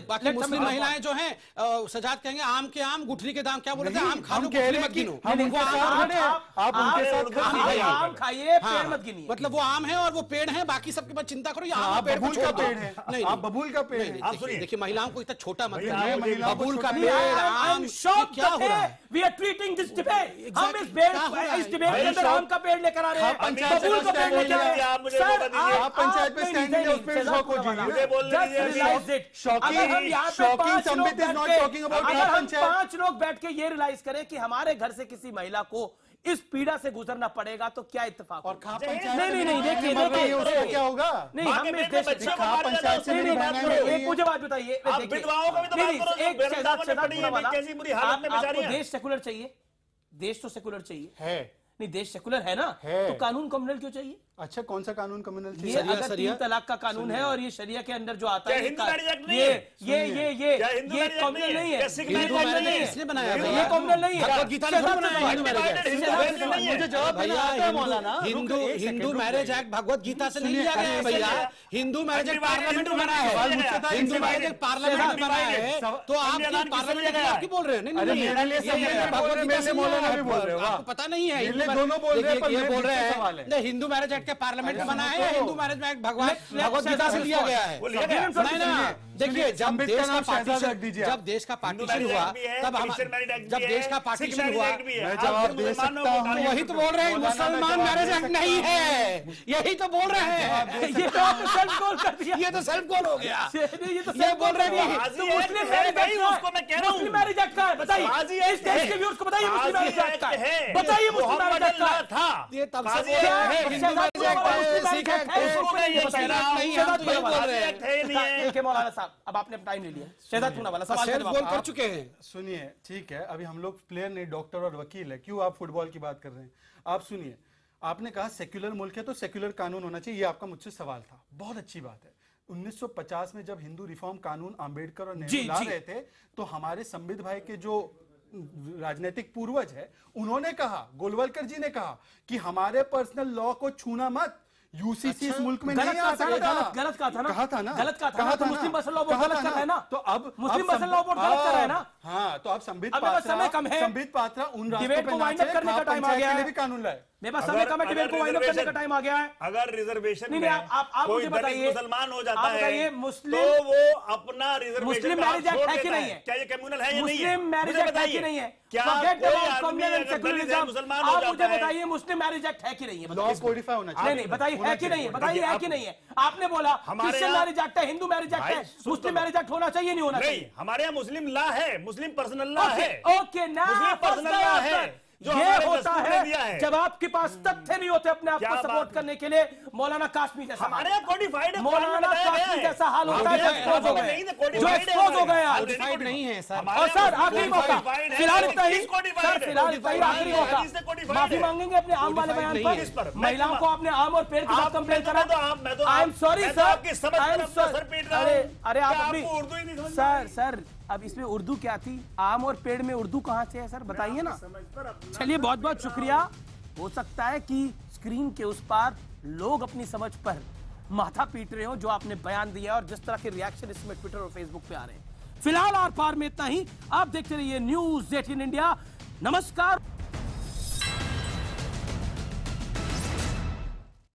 बाकी मुस्लिम महिलाएं जो हैं, सजाद कहेंगे आम के आम, गुठली के दाम, क्या बोल रहे थे, आम खा लो गुठली मत गिनो। आप उनके साथ आम खाइए, पेड़ मत गिनिए। मतलब वो आम है और वो पेड़ है, बाकी सबके बाद चिंता करो, आप बबूल का पेड़ है, नहीं, आप बबूल का पेड़ है। देखिए, महिलाओं को इतना छोटा मत करिए, महिलाओं को बबूल का छोटी- पेड़, आम, क्या हो रहा है? We are treating this debate, हम इस डिबेट के अंदर आम का पेड़ लेकर आ रहे हैं, पंचायत बबूल का पेड़ लेकर आ रहे हैं। आप मुझे मौका दीजिए। आप पंचायत पे स्टैंड लीजिए, उस पेड़ को मुझे बोलने दीजिए। Shocking Sambit is not talking about panchayat. 5 लोग बैठ के ये रियलाइज करें कि हमारे घर से किसी महिला को इस पीड़ा से गुजरना पड़ेगा तो क्या इत्तेफाक और होगा? खाप पंचायत नहीं, देखिए उसको क्या होगा? नहीं, हम इस देश खाप पंचायत से एक मुझे बात बताइए, विधवाओं का भी तो बात करो, एक शहजाद कैसी बुरी हालत में बेचारी आपको हैं। देश सेकुलर चाहिए, देश तो सेकुलर चाहिए है, नहीं, देश सेकुलर है ना, है। तो कानून कम्युनल क्यों चाहिए? अच्छा, कौन सा कानून कम्युनल ये चाहिए? अगर 3 तलाक का कानून है और ये शरिया के अंदर जो आता क्या है, हिंदू मैरिज एक्ट नहीं ये है? ये क्या हिंदू ये मैरिज एक्ट कम्युनल नहीं है, क्या सिख ये मैरिज कम्युनल एक्ट नहीं है, इसने बनाया ये भैया। कम्युनल नहीं है। भगवत गीता ने शहजाद बनाया, Hindu marriage act. Hindu Shahzad marriage नहीं है। मुझे जवाब भैया देना आता है मौलाना। हिंदू रुक, एक हिंदू सेकंड, मैरिज रुक एक्ट भगवत गीता से नहीं लिया गया है सुनिए, भैया। हिंदू मैरिज एक्ट पार्लियामेंट में बना सवाल मुझसे है, था, हिंदू इससे मैरिज एक्ट पार्लियामेंट में बना है, तो आप कन्यादान किससे पार्लियामेंट लिया के गया? खिलाफ क्यों बोल रहे हैं? नहीं अरे नहीं, मेरे लिए ये सब बोल रहे हैं, भगवत गीता मेरे से लिए मौलाना लिया भी बोल रहे हो, है। आपको पता नहीं है? मेरे लिए दोनों बोल रहे हैं, पर ये मेरे बोल रहे मुझसे सवाल है। हैं नहीं, हिंदू मैरिज एक्ट के पार्लियामेंट में बना है, सुनो तो। हिंदू मैरिज एक्ट भगवत गीता से लिया गया है। वो लिया गया। नहीं ना, देखिए जब संबित का देश का नाम शहजाद पार्टीशन रख दीजिए जब आप। देश का हिंदू पार्टीशन मैरिज हुआ एक्ट भी है, तब हम क्रिश्चियन मैरिज एक्ट जब भी देश है, का सिख पार्टीशन मैरिज हुआ एक्ट भी है। मैं आप जवाब दे मुसलमानों सकता को हूँ। गाली वही तो बोल रहे हैं, मौलाना, मैं मुसलमान जवाब मैरिज दे एक्ट सकता नहीं हूँ। है, यही तो बोल रहे हैं। ये तो आपने सेल्फ गोल कर दिया। ये तो सेल्फ गोल हो गया। ये तो ये बोल रहे हैं बाजी तो एक्ट मुस्लिम है मैरिज भाई, एक्ट का उसको मैं कह रहा हूँ। मुस्लिम मैरिज एक्ट का है, बताइए बाजी इस एक्ट देश है। के व्यूअर्स को बताइए मुस्लिम बाजी मैरिज एक्ट का एक्ट है। बताइए मुस्लिम मैरिज एक्ट का था ये तब से बाजी बोल रहे एक्ट हैं, है। हिंदू मैरिज एक्ट है, मुस्लिम सिख मैरिज एक्ट है, उसको मैं ये बताइए। नहीं है, हम तो यही बोल रहे हैं। एक्ट है नहीं है। ठीक है मौलाना साहब, अब आपने टाइम ले लिया, शहजाद थूना वाला सवाल का सेल्फ जवाब गोल कर आप- चुके हैं। सुनिए, ठीक है, अभी हम लोग प्लेयर नहीं, डॉक्टर और वकील है, क्यों आप फुटबॉल की बात कर रहे हैं? आप सुनिए, आपने कहा सेक्युलर मुल्क है तो सेक्युलर कानून होना चाहिए, ये आपका मुझसे सवाल था, बहुत अच्छी बात है। 1950 में जब हिंदू रिफॉर्म कानून आंबेडकर और जी, नेहरू ला जी। रहे थे, तो हमारे संबित भाई के जो राजनीतिक पूर्वज है, उन्होंने कहा, गोलवलकर जी ने कहा कि हमारे पर्सनल लॉ को छूना मत, यूसीसी इस मुल्क में गलत नहीं आ कहा था ना, सकता। गलत कहा था ना, कहा था ना, गलत कहा था ना, तो मुस्लिम पर्सनल लॉ बोर्ड कहा गलत था कर रहा है ना, तो अब मुस्लिम अब पर्सनल लॉ बोर्ड गलत कर रहा है ना। हाँ, तो अब संबित अब मेरे पास समय कम है। संबित पात्रा उन रास्तों डिबेट पे को ना वाइंड अप चले, करने का खाप टाइम आ पंचायत गया के लिए है। भी कानून लाए। मेरे पास समय कम है, डिबेट को वाइंड अप करने का टाइम आ गया है। अगर रिजर्वेशन नहीं, में आप कोई मुझे दलित बताइए, मुसलमान हो जाता आप है बताइए, तो मुस्लिम- वो अपना रिजर्वेशन मुस्लिम का मैरिज हक एक्ट छोड़ है कि देता नहीं है? क्या ये कम्युनल है या नहीं है? मुस्लिम मैरिज मुझे एक्ट है कि बताइए। नहीं है? क्या Forget कोई about आदमी communal and अगर दलित है, secularism, मुसलमान हो आप जाता मुझे है बताइए मुस्लिम मैरिज एक्ट है कि नहीं है? लॉ बताइए। कोडिफाई होना चाहिए। नहीं बताइए है कि नहीं है, बताइए है कि नहीं है? आपने बोला हमारे क्रिश्चियन यहाँ- मैरिज एक्ट है, हिंदू मैरिज एक्ट भाई, है, सुन तो मुस्लिम लो। मैरिज एक्ट होना चाहिए नहीं होना नहीं, चाहिए? हमारे यहाँ मुस्लिम लॉ है, मुस्लिम पर्सनल लॉ है। ओके ना, मुस्लिम पर्सनल लॉ है जो ये हमारे होता दस्तूर ने दिया है। जब आपके पास तथ्य नहीं होते अपने आप क्या को बात सपोर्ट है? करने के लिए। मौलाना काश्मी जैसा हमारे हाल। यहाँ कोडिफाइड है, मौलाना कुरान में बताया गया काश्मी है। जैसा हाल होता है जो हमारे एक्सपोज हो यहाँ गए, नहीं है, जो codified है एक्सपोज हो हमारे गए यहाँ। आज। Already Codified नहीं है सर। हमारे और यहाँ सर आखिरी मौका, codified है, फिलहाल इतना ही, किस codified सर है? फिलहाल इतना ही आखिरी Codified मौका, है, codified माफी है। मांगेंगे अपने आम वाले Codified बयान नहीं पर। है। किस पर? महिलाओं को आपने आम और पेड़ के साथ कंप्लेन करा। आई एम सॉरी मैं तो सर, आपकी समझ आई पर एम अपना सर पीट रहा हूं। अरे आप क्या अपनी आपको उर्दू ही नहीं समझ में सर आ रही? सर अब इसमें उर्दू क्या थी? आम और पेड़ में उर्दू कहाँ से है सर, बताइए ना। चलिए बहुत बहुत शुक्रिया। हो सकता है कि स्क्रीन के उस पार लोग अपनी समझ पर माथा पीट रहे हो जो आपने बयान दिया और जिस तरह के रिएक्शन इसमें ट्विटर और फेसबुक पे आ रहे हैं। फिलहाल आर पार में इतना ही। आप देखते रहिए न्यूज़ 18 इंडिया। नमस्कार।